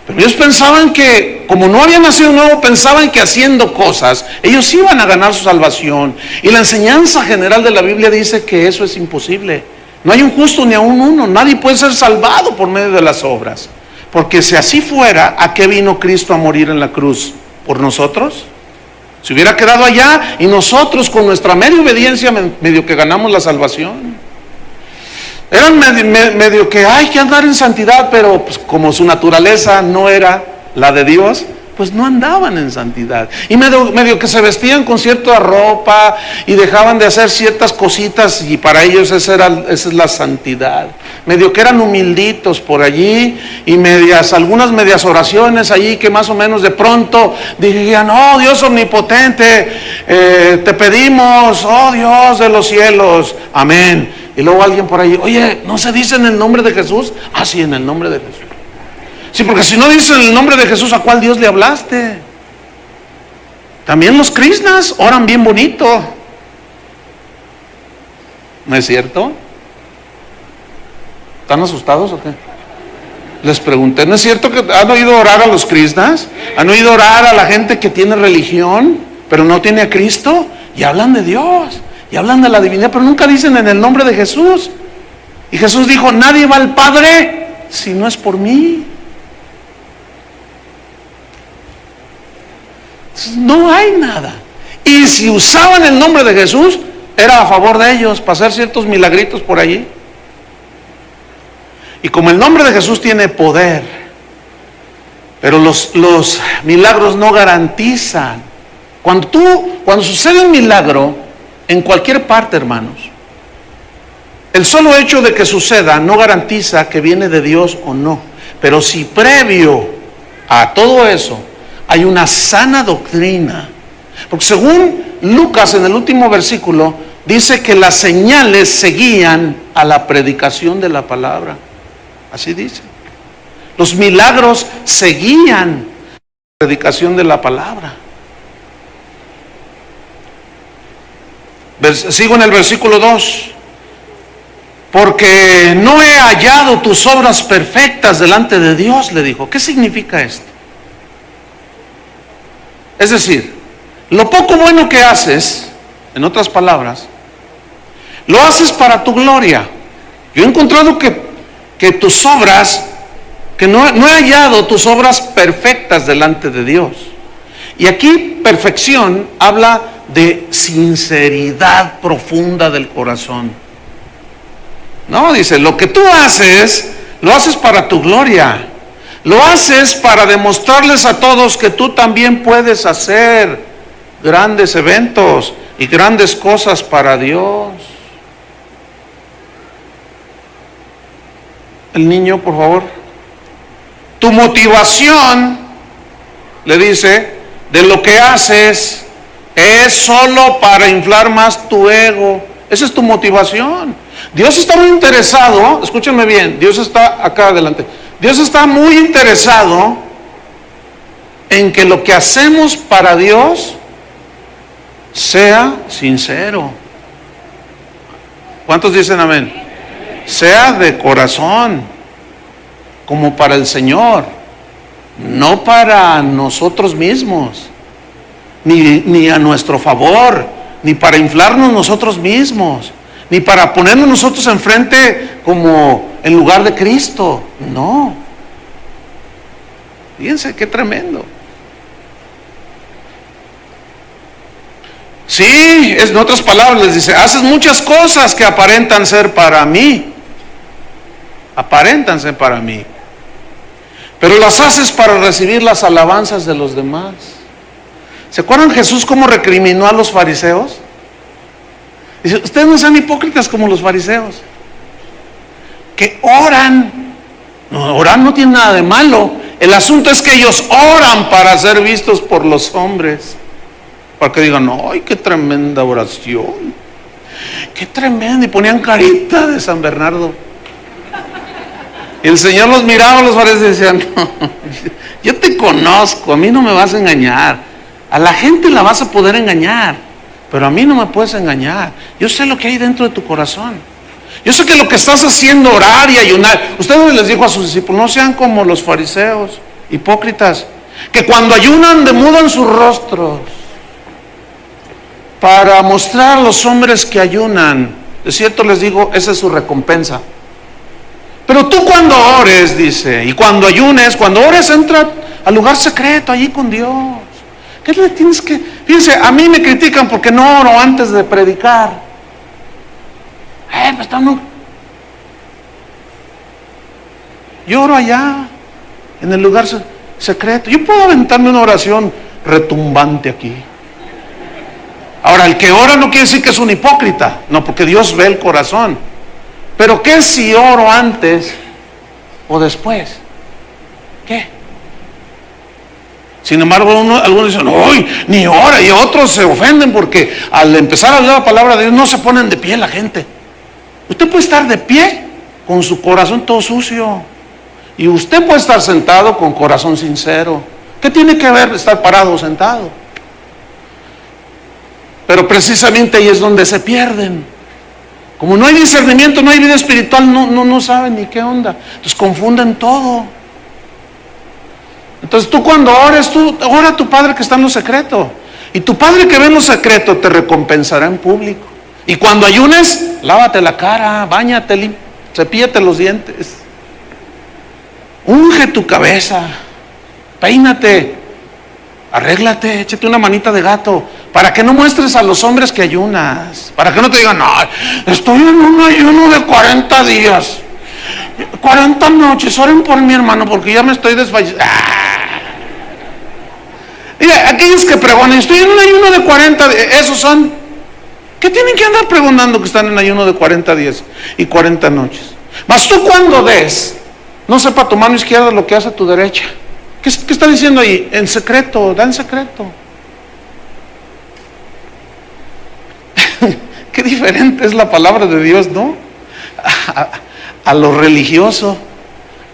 pero ellos pensaban que, como no habían nacido nuevo, pensaban que haciendo cosas, ellos iban a ganar su salvación. Y la enseñanza general de la Biblia dice que eso es imposible. No hay un justo ni aún uno, nadie puede ser salvado por medio de las obras. Porque si así fuera, ¿a qué vino Cristo a morir en la cruz? ¿Por nosotros? Se hubiera quedado allá y nosotros con nuestra media obediencia medio que ganamos la salvación. Eran medio que hay que andar en santidad, pero pues, como su naturaleza no era la de Dios, pues no andaban en santidad. Y medio que se vestían con cierta ropa y dejaban de hacer ciertas cositas y para ellos esa es la santidad. Medio que eran humilditos por allí y algunas medias oraciones allí que más o menos de pronto dirían, oh Dios omnipotente, te pedimos, oh Dios de los cielos, amén. Y luego alguien por allí, oye, ¿no se dice en el nombre de Jesús? Ah, sí, en el nombre de Jesús. Sí, porque si no dicen el nombre de Jesús, ¿a cuál Dios le hablaste? También los krishnas oran bien bonito. ¿No es cierto? ¿Están asustados o qué? Les pregunté, ¿no es cierto que han oído orar a los krishnas? ¿Han oído orar a la gente que tiene religión, pero no tiene a Cristo? Y hablan de Dios, y hablan de la divinidad, pero nunca dicen en el nombre de Jesús. Y Jesús dijo, nadie va al Padre si no es por mí. No hay nada. Y si usaban el nombre de Jesús, era a favor de ellos, para hacer ciertos milagritos por allí. Y como el nombre de Jesús tiene poder, pero los milagros no garantizan. Cuando sucede un milagro, en cualquier parte, hermanos, el solo hecho de que suceda no garantiza que viene de Dios o no. Pero si previo a todo eso hay una sana doctrina, porque según Lucas en el último versículo dice que las señales seguían a la predicación de la palabra. Así dice. Los milagros seguían la predicación de la palabra. Sigo en el versículo 2. Porque no he hallado tus obras perfectas delante de Dios, le dijo. ¿Qué significa esto? Es decir, lo poco bueno que haces, en otras palabras, lo haces para tu gloria. Yo he encontrado que tus obras, que no he hallado tus obras perfectas delante de Dios. Y aquí perfección habla de sinceridad profunda del corazón. No, dice, lo que tú haces, lo haces para tu gloria. Lo haces para demostrarles a todos que tú también puedes hacer grandes eventos y grandes cosas para Dios. El niño, por favor. Tu motivación, le dice, de lo que haces es solo para inflar más tu ego. Esa es tu motivación. Dios está muy interesado, escúchenme bien, Dios está acá adelante. Dios está muy interesado en que lo que hacemos para Dios sea sincero. ¿Cuántos dicen amén? Sea de corazón, como para el Señor, no para nosotros mismos, ni a nuestro favor, ni para inflarnos nosotros mismos, ni para ponernos nosotros enfrente como en lugar de Cristo. No. Fíjense qué tremendo. Sí, en otras palabras les dice, haces muchas cosas que aparentan ser para mí. Aparentan ser para mí. Pero las haces para recibir las alabanzas de los demás. ¿Se acuerdan Jesús cómo recriminó a los fariseos? Dice, ustedes no sean hipócritas como los fariseos, que oran. No, orar no tiene nada de malo. El asunto es que ellos oran para ser vistos por los hombres, para que digan, ¡ay, qué tremenda oración! ¡Qué tremenda! Y ponían carita de San Bernardo. Y el Señor los miraba a los fariseos y decían, no, yo te conozco, a mí no me vas a engañar. A la gente la vas a poder engañar, pero a mí no me puedes engañar. Yo sé lo que hay dentro de tu corazón. Yo sé que lo que estás haciendo, orar y ayunar. Usted les dijo a sus discípulos, no sean como los fariseos, hipócritas, que cuando ayunan demudan sus rostros para mostrar a los hombres que ayunan. De cierto les digo, esa es su recompensa. Pero tú cuando ores, dice, y cuando ayunes, cuando ores, entra al lugar secreto allí con Dios. ¿Qué le tienes que...? Fíjense, a mí me critican porque no oro antes de predicar. Pues no. Yo oro allá, en el lugar secreto. Yo puedo aventarme una oración retumbante aquí. Ahora, el que ora no quiere decir que es un hipócrita. No, porque Dios ve el corazón. Pero ¿qué si oro antes o después? ¿Qué? Sin embargo, algunos dicen, ¡ay, ni ora! Y otros se ofenden porque al empezar a hablar la palabra de Dios no se ponen de pie la gente. Usted puede estar de pie con su corazón todo sucio. Y usted puede estar sentado con corazón sincero. ¿Qué tiene que ver estar parado o sentado? Pero precisamente ahí es donde se pierden. Como no hay discernimiento, no hay vida espiritual, no saben ni qué onda. Entonces confunden todo. Entonces tú cuando ores, tú ora a tu Padre que está en lo secreto. Y tu Padre que ve en lo secreto te recompensará en público. Y cuando ayunes, lávate la cara, báñate, cepíllate los dientes. Unge tu cabeza, peínate, arréglate, échate una manita de gato, para que no muestres a los hombres que ayunas, para que no te digan, no, estoy en un ayuno de 40 días, 40 noches, oren por mi hermano, porque ya me estoy desfalleciendo. Mira, aquellos que pregonan, estoy en un ayuno de 40 días, esos son, ¿qué tienen que andar pregonando que están en ayuno de 40 días y 40 noches? Mas tú cuando des, no sepa tu mano izquierda lo que hace tu derecha. ¿Qué está diciendo ahí? En secreto, da en secreto. Qué diferente es la palabra de Dios, ¿no? A lo religioso,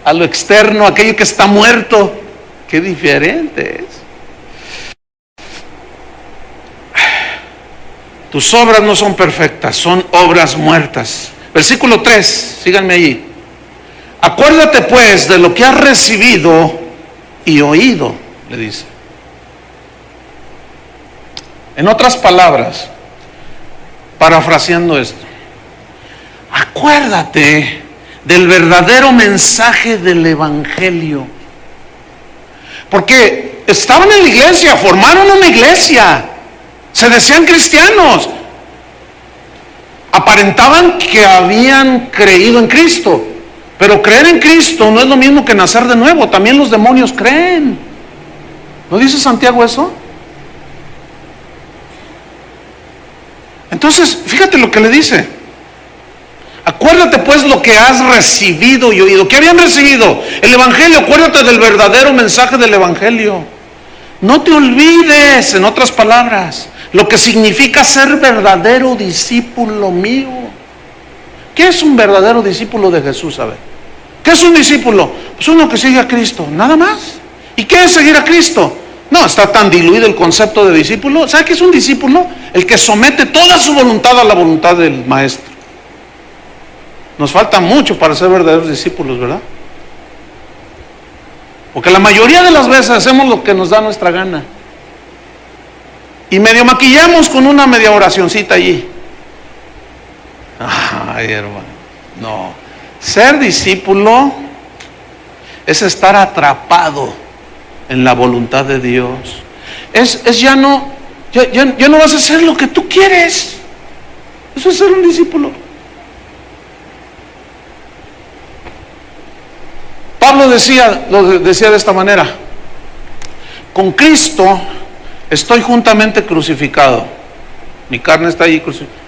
a lo externo, aquello que está muerto. Qué diferente es. Tus obras no son perfectas, son obras muertas. Versículo 3, síganme allí. Acuérdate pues de lo que has recibido y oído, le dice. En otras palabras, parafraseando esto, acuérdate del verdadero mensaje del Evangelio. Porque estaban en la iglesia, formaron una iglesia, se decían cristianos, aparentaban que habían creído en Cristo, pero creer en Cristo no es lo mismo que nacer de nuevo. También los demonios creen. ¿No dice Santiago eso? Entonces, fíjate lo que le dice. Acuérdate pues lo que has recibido y oído. ¿Qué habían recibido? El Evangelio. Acuérdate del verdadero mensaje del Evangelio. No te olvides, en otras palabras, lo que significa ser verdadero discípulo mío. ¿Qué es un verdadero discípulo de Jesús? A ver, ¿qué es un discípulo? Pues uno que sigue a Cristo, nada más. ¿Y qué es seguir a Cristo? No, está tan diluido el concepto de discípulo. ¿Sabe qué es un discípulo? El que somete toda su voluntad a la voluntad del maestro. Nos falta mucho para ser verdaderos discípulos, ¿verdad? Porque la mayoría de las veces hacemos lo que nos da nuestra gana. Y medio maquillamos con una media oracioncita allí. Ay, hermano, no. Ser discípulo es estar atrapado en la voluntad de Dios. Es ya no vas a hacer lo que tú quieres. Eso es ser un discípulo. Pablo lo decía de esta manera: con Cristo estoy juntamente crucificado. Mi carne está ahí crucificada.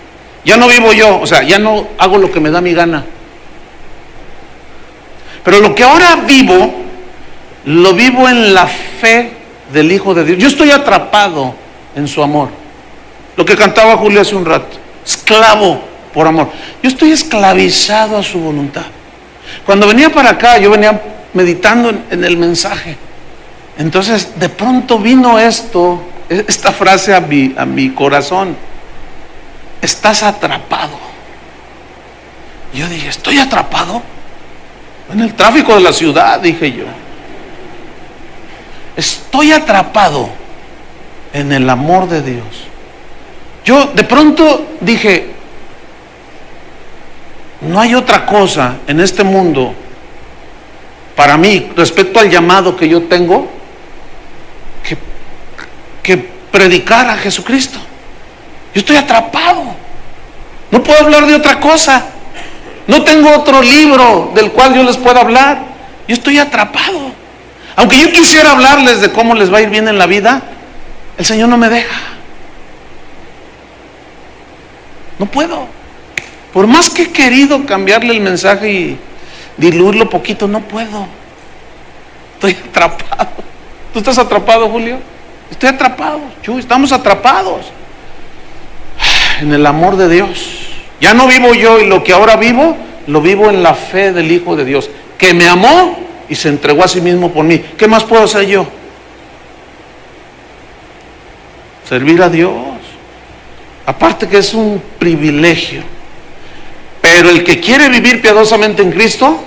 Ya no vivo yo, o sea, ya no hago lo que me da mi gana. Pero lo que ahora vivo, lo vivo en la fe del Hijo de Dios. Yo estoy atrapado en su amor. Lo que cantaba Julio hace un rato. Esclavo por amor. Yo estoy esclavizado a su voluntad. Cuando venía para acá, yo venía meditando en el mensaje. Entonces, de pronto vino esta frase a mi corazón: estás atrapado. Y yo dije, ¿estoy atrapado? En el tráfico de la ciudad, dije yo. Estoy atrapado en el amor de Dios. Yo de pronto dije, no hay otra cosa en este mundo para mí respecto al llamado que yo tengo que predicar a Jesucristo. Yo estoy atrapado. No puedo hablar de otra cosa. No tengo otro libro del cual yo les pueda hablar. Yo estoy atrapado. Aunque yo quisiera hablarles de cómo les va a ir bien en la vida, el Señor no me deja. No puedo. Por más que he querido cambiarle el mensaje y diluirlo poquito, no puedo. Estoy atrapado. ¿Tú estás atrapado, Julio? Estoy atrapado. Estamos atrapados en el amor de Dios. Ya no vivo yo, y lo que ahora vivo, lo vivo en la fe del Hijo de Dios, que me amó y se entregó a sí mismo por mí. ¿Qué más puedo hacer yo? Servir a Dios. Aparte que es un privilegio. Pero el que quiere vivir piadosamente en Cristo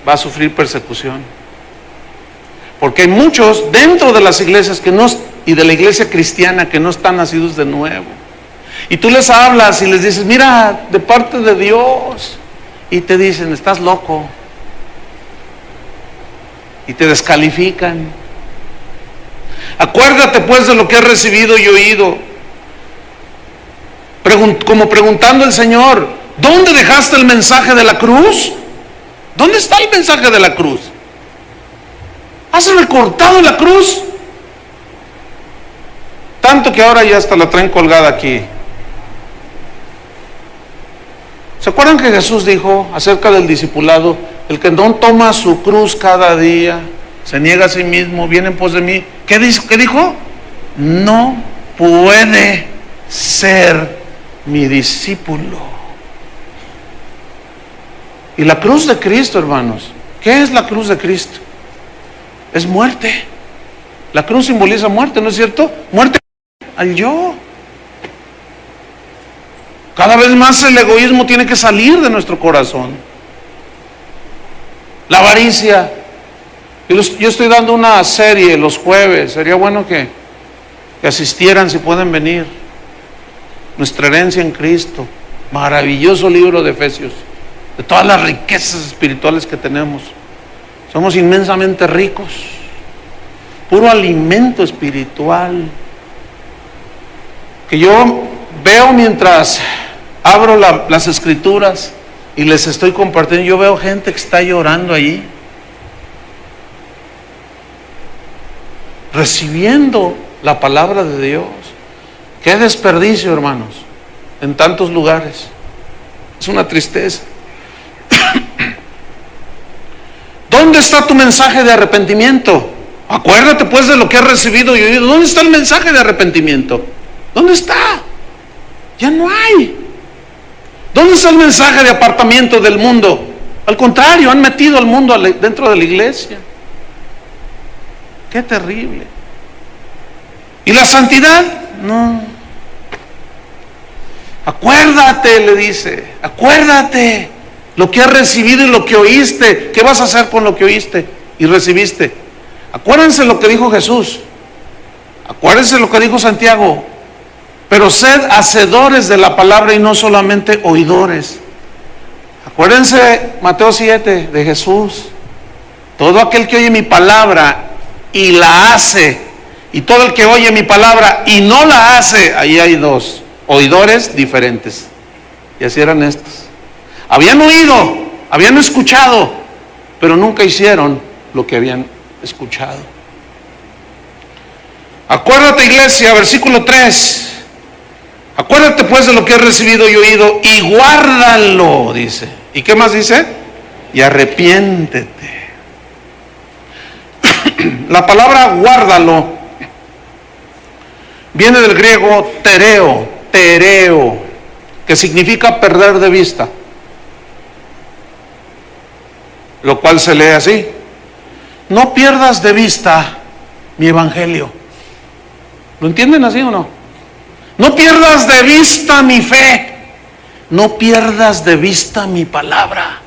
va a sufrir persecución. Porque hay muchos dentro de las iglesias y de la iglesia cristiana que no están nacidos de nuevo. Y tú les hablas y les dices, mira, de parte de Dios. Y te dicen, estás loco. Y te descalifican. Acuérdate pues de lo que has recibido y oído. Como preguntando al Señor, ¿dónde dejaste el mensaje de la cruz? ¿Dónde está el mensaje de la cruz? ¿Has recortado la cruz? Tanto que ahora ya hasta la traen colgada aquí. ¿Se acuerdan que Jesús dijo acerca del discipulado? el que no toma su cruz cada día, se niega a sí mismo, viene en pos de mí. ¿Qué dijo? No puede ser mi discípulo. Y la cruz de Cristo, hermanos, ¿qué es la cruz de Cristo? Es muerte. La cruz simboliza muerte, ¿no es cierto? Muerte al yo. Cada vez más el egoísmo tiene que salir de nuestro corazón. La avaricia. Yo estoy dando una serie los jueves. Sería bueno que asistieran si pueden venir. Nuestra herencia en Cristo. Maravilloso libro de Efesios. De todas las riquezas espirituales que tenemos. Somos inmensamente ricos. Puro alimento espiritual. Que yo veo mientras abro las escrituras y les estoy compartiendo, yo veo gente que está llorando allí, recibiendo la palabra de Dios. Qué desperdicio, hermanos, en tantos lugares. Es una tristeza. ¿Dónde está tu mensaje de arrepentimiento? Acuérdate pues de lo que has recibido y oído. ¿Dónde está el mensaje de arrepentimiento? ¿Dónde está? Ya no hay. ¿Dónde está el mensaje de apartamiento del mundo? Al contrario, han metido al mundo dentro de la iglesia. Qué terrible. ¿Y la santidad? No. Acuérdate, le dice, acuérdate lo que has recibido y lo que oíste. ¿Qué vas a hacer con lo que oíste y recibiste? Acuérdense lo que dijo Jesús. Acuérdense lo que dijo Santiago. Pero sed hacedores de la palabra y no solamente oidores. Acuérdense Mateo 7 de Jesús. Todo aquel que oye mi palabra y la hace, y todo el que oye mi palabra y no la hace, ahí hay dos oidores diferentes. Y así eran estos. Habían oído, habían escuchado, pero nunca hicieron lo que habían escuchado. Acuérdate, iglesia, versículo 3. Acuérdate pues de lo que has recibido y oído y guárdalo, dice. ¿Y qué más dice? Y arrepiéntete. La palabra guárdalo viene del griego tereo, que significa perder de vista. Lo cual se lee así: no pierdas de vista mi evangelio. ¿Lo entienden así o no? No pierdas de vista mi fe. No pierdas de vista mi palabra.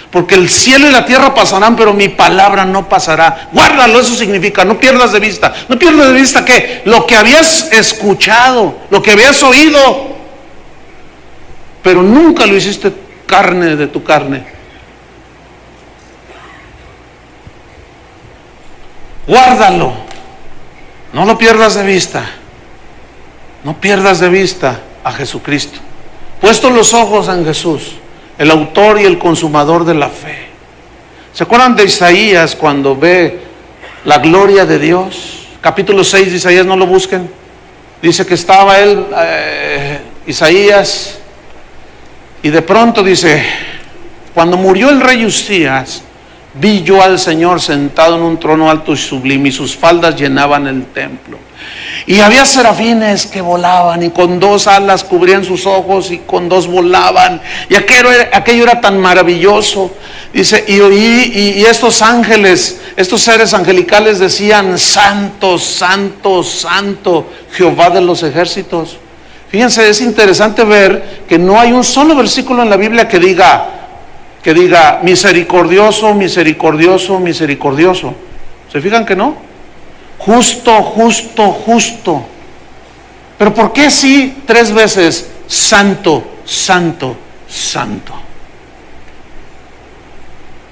Porque el cielo y la tierra pasarán, pero mi palabra no pasará. Guárdalo, eso significa, no pierdas de vista. No pierdas de vista ¿qué? Lo que habías escuchado, lo que habías oído, pero nunca lo hiciste carne de tu carne. Guárdalo. No lo pierdas de vista. No pierdas de vista a Jesucristo. Puesto los ojos en Jesús, el autor y el consumador de la fe. ¿Se acuerdan de Isaías cuando ve la gloria de Dios? Capítulo 6 de Isaías, no lo busquen. Dice que estaba él, Isaías, y de pronto dice: cuando murió el rey Usías, vi yo al Señor sentado en un trono alto y sublime, y sus faldas llenaban el templo. Y había serafines que volaban, y con dos alas cubrían sus ojos, y con dos volaban. Y aquello era tan maravilloso. Dice, y oí, y estos ángeles, estos seres angelicales decían: Santo, Santo, Santo, Jehová de los ejércitos. Fíjense, es interesante ver que no hay un solo versículo en la Biblia que diga misericordioso, misericordioso, misericordioso. ¿Se fijan que no? Justo, justo, justo. Pero ¿por qué sí 3 veces santo, santo, santo?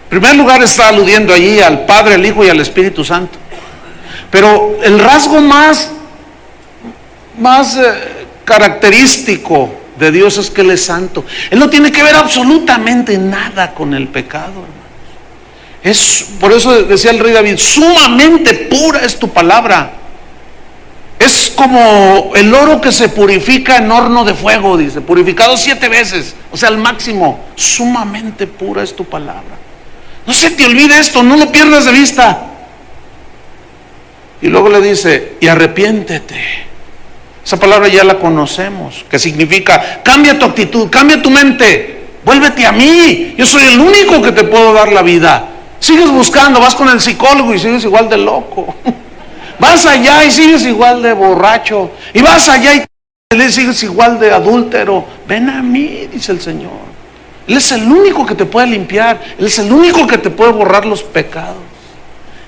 En primer lugar está aludiendo allí al Padre, al Hijo y al Espíritu Santo. Pero el rasgo más característico de Dios es que Él es santo. Él no tiene que ver absolutamente nada con el pecado, hermanos. Por eso decía el rey David: sumamente pura es tu palabra. Es como el oro que se purifica en horno de fuego, dice, purificado 7 veces, o sea, al máximo. Sumamente pura es tu palabra. No se te olvide esto, no lo pierdas de vista. Y luego le dice, y arrepiéntete. Esa palabra ya la conocemos, que significa, cambia tu actitud, cambia tu mente, vuélvete a mí. Yo soy el único que te puedo dar la vida. Sigues buscando, vas con el psicólogo y sigues igual de loco. Vas allá y sigues igual de borracho. Y vas allá y sigues igual de adúltero. Ven a mí, dice el Señor. Él es el único que te puede limpiar. Él es el único que te puede borrar los pecados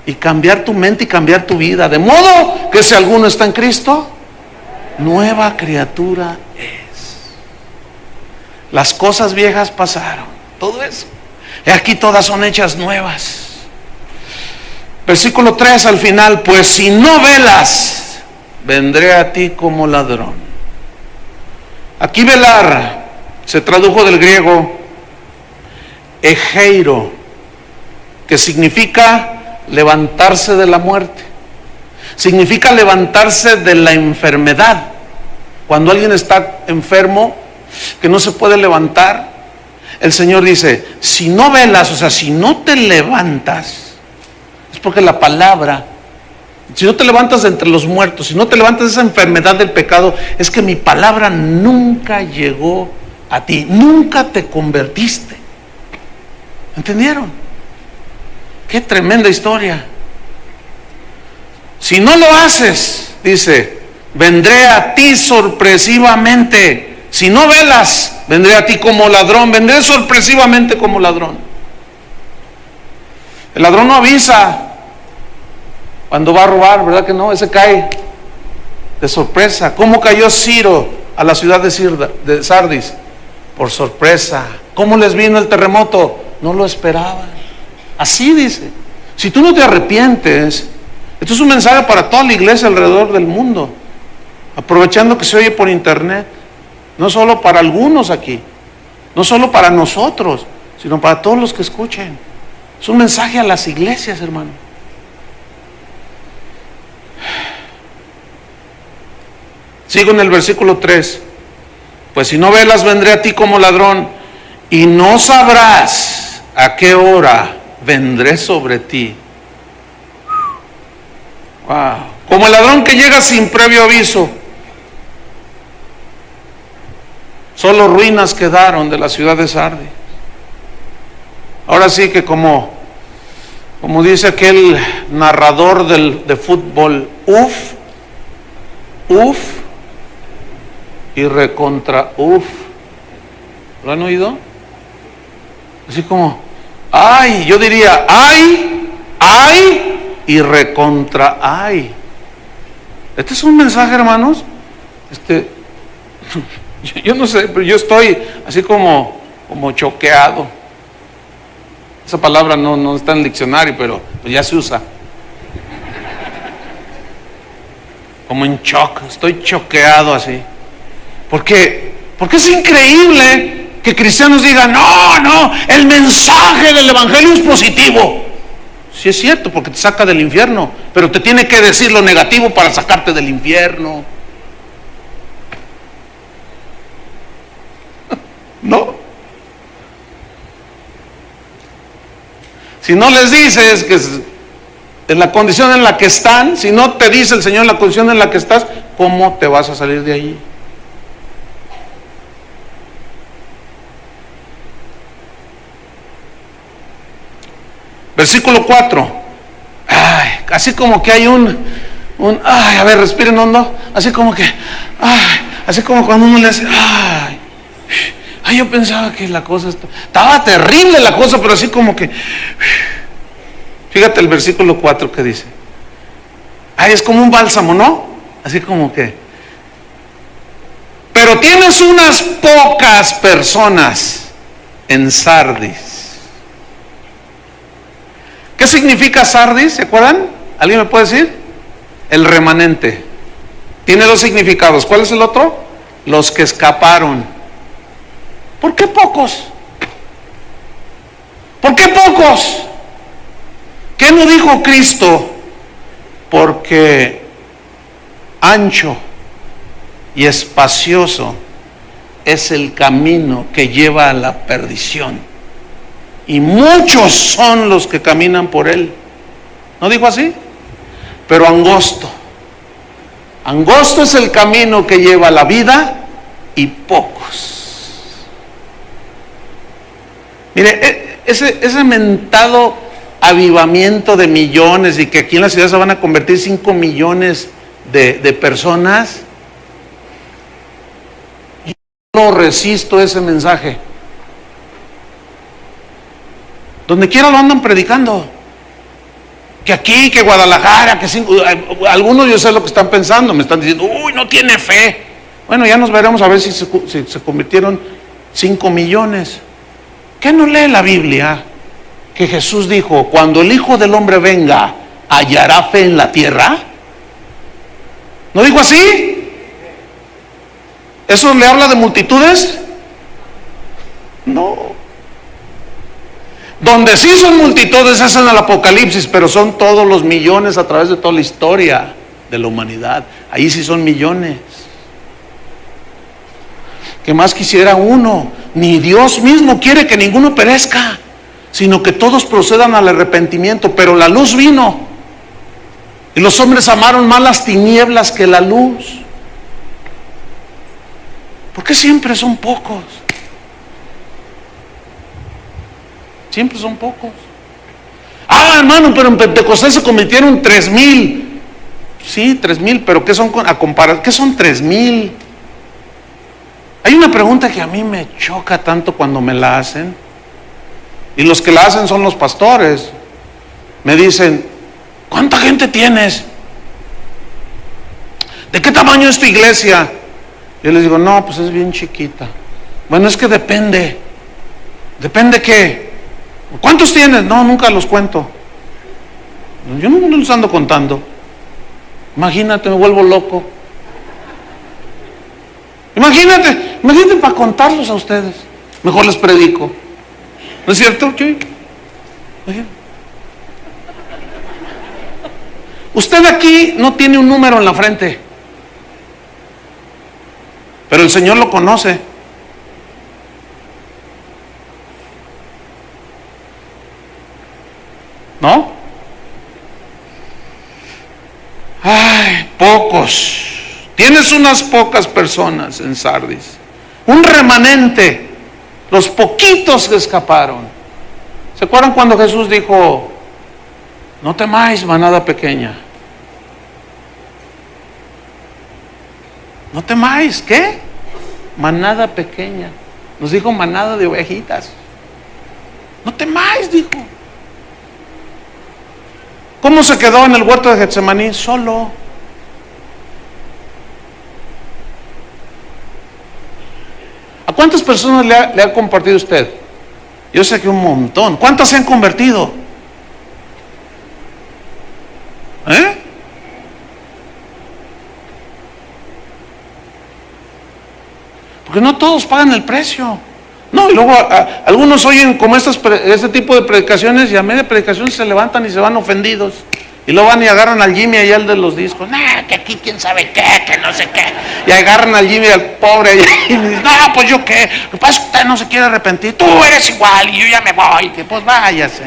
y cambiar tu mente y cambiar tu vida. De modo que si alguno está en Cristo, nueva criatura es. Las cosas viejas pasaron. Todo eso. Y aquí todas son hechas nuevas. Versículo 3 al final. Pues si no velas, vendré a ti como ladrón. Aquí velar se tradujo del griego egeiro, que significa levantarse de la muerte, significa levantarse de la enfermedad. Cuando alguien está enfermo, que no se puede levantar, el Señor dice, si no velas, o sea, si no te levantas, es porque la palabra, si no te levantas de entre los muertos, si no te levantas de esa enfermedad del pecado, es que mi palabra nunca llegó a ti, nunca te convertiste. ¿Entendieron? Qué tremenda historia. Si no lo haces, dice, vendré a ti sorpresivamente. Si no velas, vendré a ti como ladrón, vendré sorpresivamente como ladrón. El ladrón no avisa cuando va a robar, ¿verdad que no? Ese cae de sorpresa. ¿Cómo cayó Ciro a la ciudad de Sardis? Por sorpresa. ¿Cómo les vino el terremoto? No lo esperaban. Así dice. Si tú no te arrepientes, esto es un mensaje para toda la iglesia alrededor del mundo, aprovechando que se oye por internet, no solo para algunos aquí, no solo para nosotros, sino para todos los que escuchen. Es un mensaje a las iglesias, hermano. Sigo en el versículo 3. Pues si no velas, vendré a ti como ladrón, y no sabrás a qué hora vendré sobre ti. Wow. Como el ladrón que llega sin previo aviso. Solo ruinas quedaron de la ciudad de Sardis. Ahora sí que como dice aquel narrador de fútbol, uf y recontra uf. ¿Lo han oído? Así como, ay, yo diría, ay y recontra ay. Este es un mensaje, hermanos. Yo no sé, pero yo estoy así como choqueado. Esa palabra no está en el diccionario, pero pues ya se usa. Como en shock, estoy choqueado así. Porque es increíble que cristianos digan, no, el mensaje del evangelio es positivo. Sí es cierto, porque te saca del infierno, pero te tiene que decir lo negativo para sacarte del infierno. No. Si no les dices que en la condición en la que están, si no te dice el Señor la condición en la que estás, ¿cómo te vas a salir de allí? Versículo 4. Ay, así como que hay a ver, respiren hondo. Así como que, así como cuando uno le hace, yo pensaba que la cosa estaba terrible la cosa, pero así como que, fíjate el versículo 4 que dice. Es como un bálsamo, ¿no? Así como que, pero tienes unas pocas personas en Sardis. ¿Qué significa Sardis? ¿Se acuerdan? ¿Alguien me puede decir? El remanente. Tiene dos significados. ¿Cuál es el otro? Los que escaparon. ¿Por qué pocos? ¿Por qué pocos? ¿Qué no dijo Cristo? Porque ancho y espacioso es el camino que lleva a la perdición, y muchos son los que caminan por él. ¿No dijo así? Pero angosto. Angosto es el camino que lleva a la vida y pocos. Mire, ese mentado avivamiento de millones y que aquí en la ciudad se van a convertir 5 millones de personas, yo no resisto ese mensaje. Donde quiera lo andan predicando. Que aquí, que Guadalajara, que algunos yo sé lo que están pensando, me están diciendo, uy, no tiene fe. Bueno, ya nos veremos a ver si se convirtieron 5 millones. ¿Qué no lee la Biblia? Que Jesús dijo, cuando el Hijo del Hombre venga, ¿hallará fe en la tierra? ¿No dijo así? ¿Eso le habla de multitudes? No. Donde sí son multitudes es en el Apocalipsis, pero son todos los millones a través de toda la historia de la humanidad. Ahí sí son millones. ¿Qué más quisiera uno? Ni Dios mismo quiere que ninguno perezca, sino que todos procedan al arrepentimiento. Pero la luz vino y los hombres amaron más las tinieblas que la luz. ¿Por qué siempre son pocos? Siempre son pocos. Ah, hermano, pero en Pentecostés se convirtieron 3,000. Sí, 3,000, pero ¿qué son a comparar? ¿Qué son 3,000? Hay una pregunta que a mí me choca tanto cuando me la hacen, y los que la hacen son los pastores. Me dicen, ¿cuánta gente tienes? ¿De qué tamaño es tu iglesia? Yo les digo, no, pues es bien chiquita. Bueno, es que depende. ¿Depende qué? ¿Cuántos tienes? No, nunca los cuento. Yo no los ando contando. Imagínate, me vuelvo loco. Imagínate para contarlos a ustedes. Mejor les predico. ¿No es cierto, Chuy? Usted aquí no tiene un número en la frente, pero el Señor lo conoce. ¿No? Ay, pocos. Tienes unas pocas personas en Sardis, un remanente, los poquitos que escaparon. ¿Se acuerdan cuando Jesús dijo, no temáis, manada pequeña? No temáis, ¿qué? Manada pequeña. Nos dijo manada de ovejitas. No temáis, dijo. ¿Cómo se quedó en el huerto de Getsemaní? Solo. ¿A cuántas personas le ha compartido usted? Yo sé que un montón. ¿Cuántas se han convertido? Porque no todos pagan el precio. No, y luego algunos oyen como este tipo de predicaciones y a media predicación se levantan y se van ofendidos. Y luego van y agarran al Jimmy allá, el de los discos. Que aquí quién sabe qué, que no sé qué. Y agarran al Jimmy, al pobre allá, y me dicen, no, pues yo qué. Lo que pasa es que usted no se quiere arrepentir. Tú eres igual y yo ya me voy. Que pues váyase.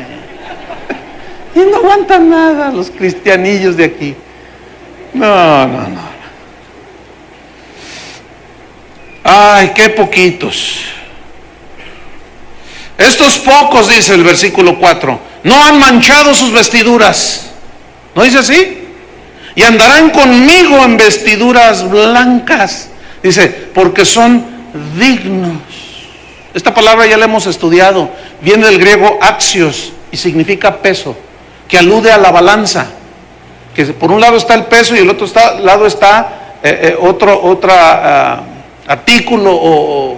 Y no aguantan nada los cristianillos de aquí. No. Ay, qué poquitos. Estos pocos, dice el versículo 4, no han manchado sus vestiduras. ¿No dice así? Y andarán conmigo en vestiduras blancas. Dice, porque son dignos. Esta palabra ya la hemos estudiado. Viene del griego axios y significa peso, que alude a la balanza. Que por un lado está el peso y el otro lado está otro artículo o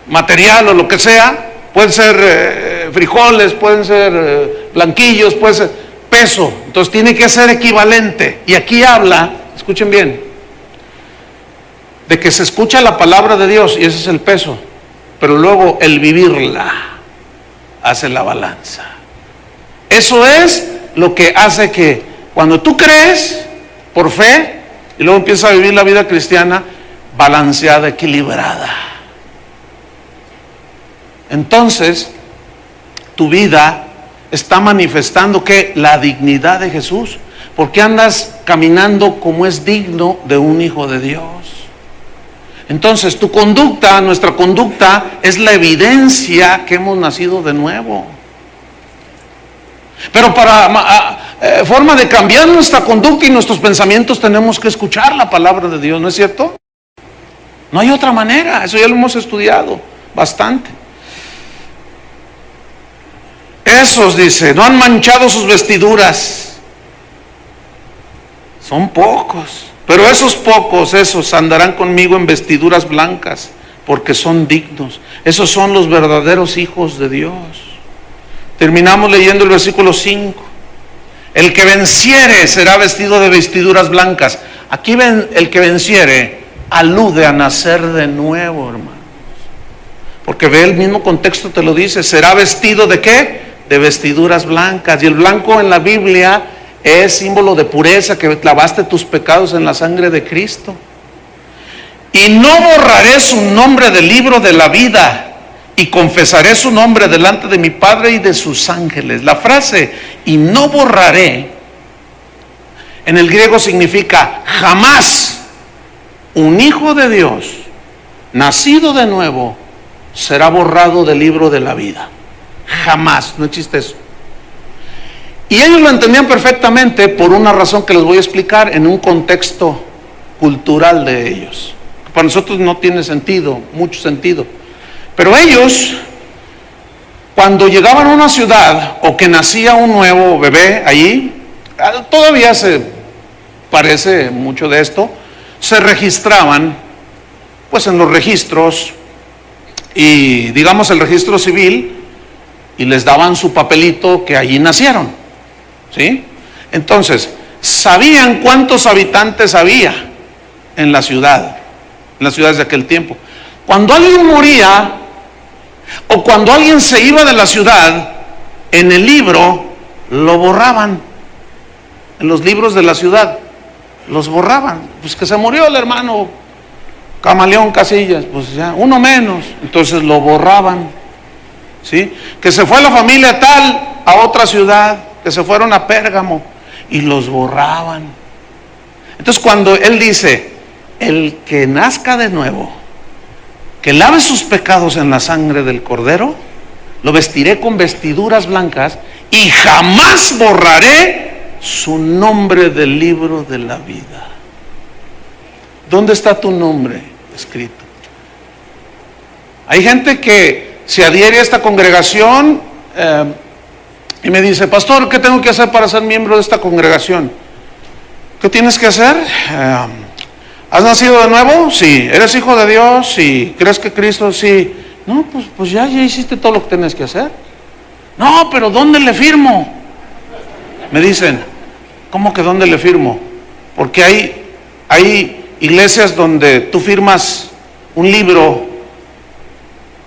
material o lo que sea. Pueden ser frijoles, pueden ser blanquillos, puede ser peso. Entonces tiene que ser equivalente. Y aquí habla, escuchen bien, de que se escucha la palabra de Dios y ese es el peso, pero luego el vivirla hace la balanza. Eso es lo que hace que cuando tú crees por fe y luego empiezas a vivir la vida cristiana balanceada, equilibrada. entonces tu vida está manifestando que la dignidad de Jesús, porque andas caminando como es digno de un hijo de Dios. Entonces tu conducta, nuestra conducta, es la evidencia que hemos nacido de nuevo. Pero para forma de cambiar nuestra conducta y nuestros pensamientos tenemos que escuchar la palabra de Dios, ¿no es cierto? No hay otra manera, eso ya lo hemos estudiado bastante. Esos, dice, no han manchado sus vestiduras. Son pocos, pero esos pocos, esos andarán conmigo en vestiduras blancas, porque son dignos. Esos son los verdaderos hijos de Dios. Terminamos leyendo el versículo 5. El que venciere será vestido de vestiduras blancas. Aquí ven, el que venciere alude a nacer de nuevo, hermanos. Porque ve, el mismo contexto te lo dice, será vestido ¿de qué? De vestiduras blancas. Y el blanco en la Biblia es símbolo de pureza, que lavaste tus pecados en la sangre de Cristo. Y no borraré su nombre del libro de la vida, y confesaré su nombre delante de mi Padre y de sus ángeles. La frase "y no borraré" en el griego significa jamás un hijo de Dios nacido de nuevo será borrado del libro de la vida. Jamás, no existe eso. Y ellos lo entendían perfectamente por una razón que les voy a explicar en un contexto cultural de ellos. Para nosotros no tiene sentido, mucho sentido. Pero ellos, cuando llegaban a una ciudad o que nacía un nuevo bebé allí, todavía se parece mucho de esto, se registraban pues en los registros, y digamos el registro civil, y les daban su papelito que allí nacieron, ¿sí? Entonces, sabían cuántos habitantes había en la ciudad, en las ciudades de aquel tiempo. Cuando alguien moría o cuando alguien se iba de la ciudad, en el libro lo borraban. En los libros de la ciudad los borraban. Pues que se murió el hermano Camaleón Casillas, pues ya, uno menos. Entonces lo borraban, ¿sí? Que se fue la familia tal a otra ciudad, que se fueron a Pérgamo, y los borraban. Entonces cuando él dice, el que nazca de nuevo, que lave sus pecados en la sangre del Cordero, lo vestiré con vestiduras blancas y jamás borraré su nombre del libro de la vida. ¿Dónde está tu nombre escrito? Hay gente que se adhiere a esta congregación y me dice, pastor, ¿qué tengo que hacer para ser miembro de esta congregación? ¿Qué tienes que hacer? ¿Has nacido de nuevo? Sí. ¿Eres hijo de Dios? Sí. ¿Crees que Cristo? Sí. No, pues ya hiciste todo lo que tienes que hacer. No, pero ¿dónde le firmo? Me dicen, ¿cómo que dónde le firmo? Porque hay iglesias donde tú firmas un libro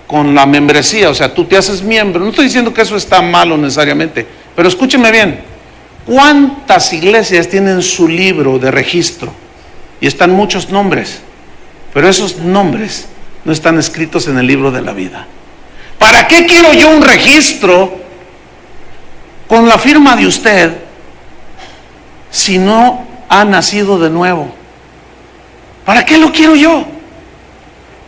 con la membresía, o sea, tú te haces miembro. No estoy diciendo que eso está malo necesariamente, pero escúcheme bien. ¿Cuántas iglesias tienen su libro de registro? Y están muchos nombres, pero esos nombres no están escritos en el libro de la vida. ¿Para qué quiero yo un registro con la firma de usted si no ha nacido de nuevo? ¿Para qué lo quiero yo?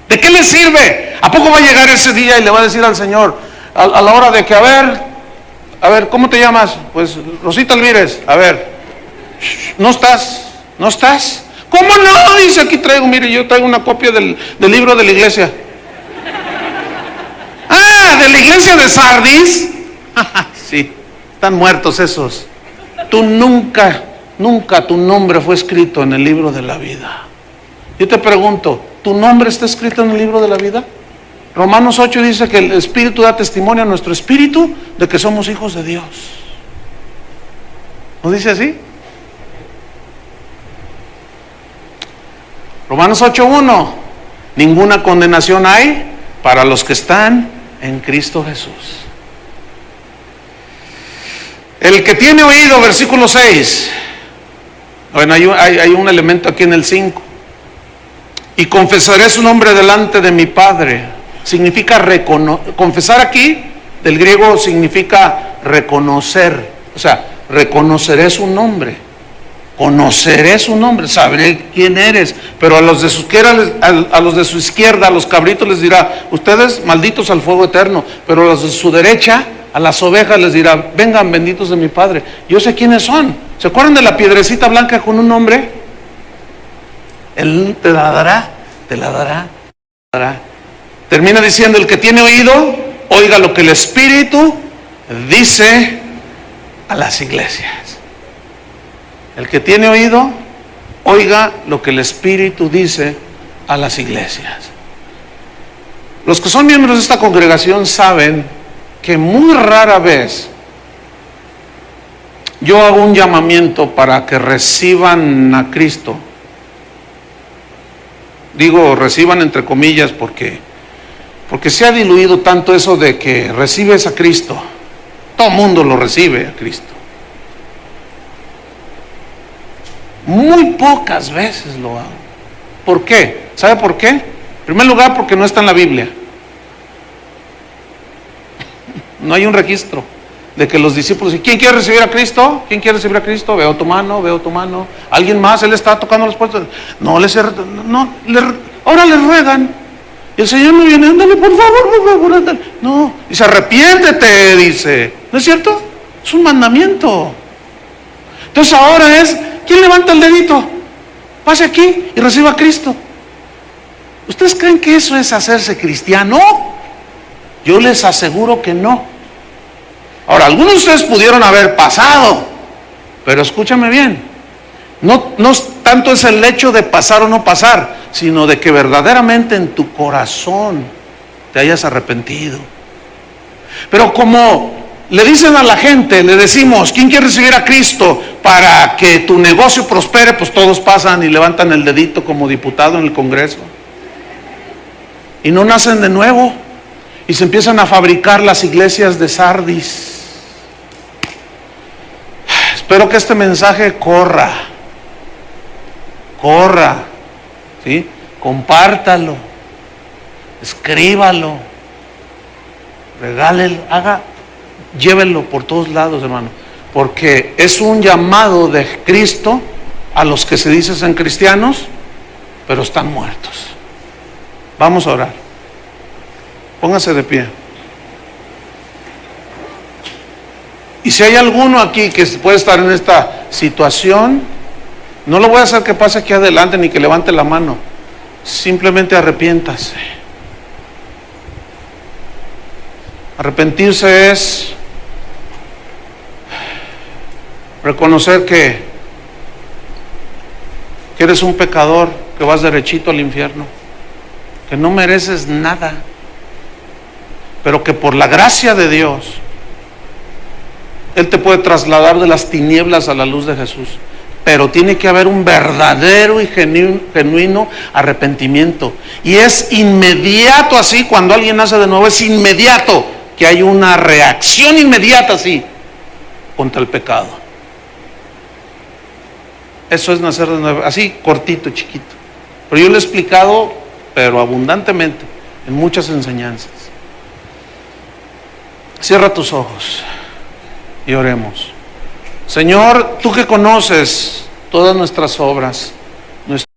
¿De qué le sirve? ¿A poco va a llegar ese día y le va a decir al Señor a la hora de que, a ver, ¿cómo te llamas? Pues Rosita Alvírez. A ver, ¿no estás? ¿Cómo no? Dice, aquí traigo, mire, yo traigo una copia del libro de la iglesia. Ah, ¿de la iglesia de Sardis? Sí, están muertos esos. Tú nunca tu nombre fue escrito en el libro de la vida. Yo te pregunto, ¿tu nombre está escrito en el libro de la vida? Romanos 8 dice que el Espíritu da testimonio a nuestro espíritu de que somos hijos de Dios. ¿No dice así? Romanos 8:1, ninguna condenación hay para los que están en Cristo Jesús. El que tiene oído, versículo 6. Bueno, hay un elemento aquí en el 5. Y confesaré su nombre delante de mi Padre. significa confesar aquí, del griego significa reconocer. O sea, reconoceré su nombre, conoceré su nombre, sabré quién eres. Pero a los de su izquierda, a los cabritos les dirá, ustedes malditos al fuego eterno. Pero a los de su derecha, a las ovejas les dirá, vengan benditos de mi Padre, yo sé quiénes son. ¿Se acuerdan de la piedrecita blanca con un nombre? Él te la dará, te la dará, te la dará. Termina diciendo, el que tiene oído, oiga lo que el Espíritu dice a las iglesias. El que tiene oído, oiga lo que el Espíritu dice a las iglesias. Los que son miembros de esta congregación saben que muy rara vez yo hago un llamamiento para que reciban a Cristo. Digo reciban entre comillas porque se ha diluido tanto eso de que recibes a Cristo. Todo el mundo lo recibe a Cristo. Muy pocas veces lo hago. ¿Por qué? ¿Sabe por qué? En primer lugar, porque no está en la Biblia. No hay un registro de que los discípulos, ¿quién quiere recibir a Cristo? ¿Quién quiere recibir a Cristo? Veo tu mano, veo tu mano. ¿Alguien más? Él está tocando las puertas. Ahora les ruegan. Y el Señor no viene, ándale, por favor, ándale. No, dice, arrepiéntete, dice. ¿No es cierto? Es un mandamiento. Entonces ahora es, ¿quién levanta el dedito? Pase aquí y reciba a Cristo. ¿Ustedes creen que eso es hacerse cristiano? Yo les aseguro que no. Ahora, algunos de ustedes pudieron haber pasado, pero escúchame bien, no tanto es el hecho de pasar o no pasar, sino de que verdaderamente en tu corazón te hayas arrepentido. Pero como le dicen a la gente, le decimos, ¿quién quiere recibir a Cristo para que tu negocio prospere? Pues todos pasan y levantan el dedito como diputado en el Congreso. Y no nacen de nuevo. Y se empiezan a fabricar las iglesias de Sardis. Espero que este mensaje corra, ¿sí? Compártalo, escríbalo, regálelo, llévenlo por todos lados, hermano, porque es un llamado de Cristo a los que se dicen cristianos, pero están muertos. Vamos a orar. Póngase de pie. Y si hay alguno aquí que puede estar en esta situación, no lo voy a hacer que pase aquí adelante ni que levante la mano. Simplemente arrepiéntase. Arrepentirse es reconocer que eres un pecador, que vas derechito al infierno, que no mereces nada, pero que por la gracia de Dios Él te puede trasladar de las tinieblas a la luz de Jesús. Pero tiene que haber un verdadero y genuino arrepentimiento. Y es inmediato así, cuando alguien nace de nuevo, es inmediato que hay una reacción inmediata así contra el pecado. Eso es nacer de nuevo, así cortito, chiquito. Pero yo lo he explicado, pero abundantemente, en muchas enseñanzas. Cierra tus ojos y oremos. Señor, tú que conoces todas nuestras obras,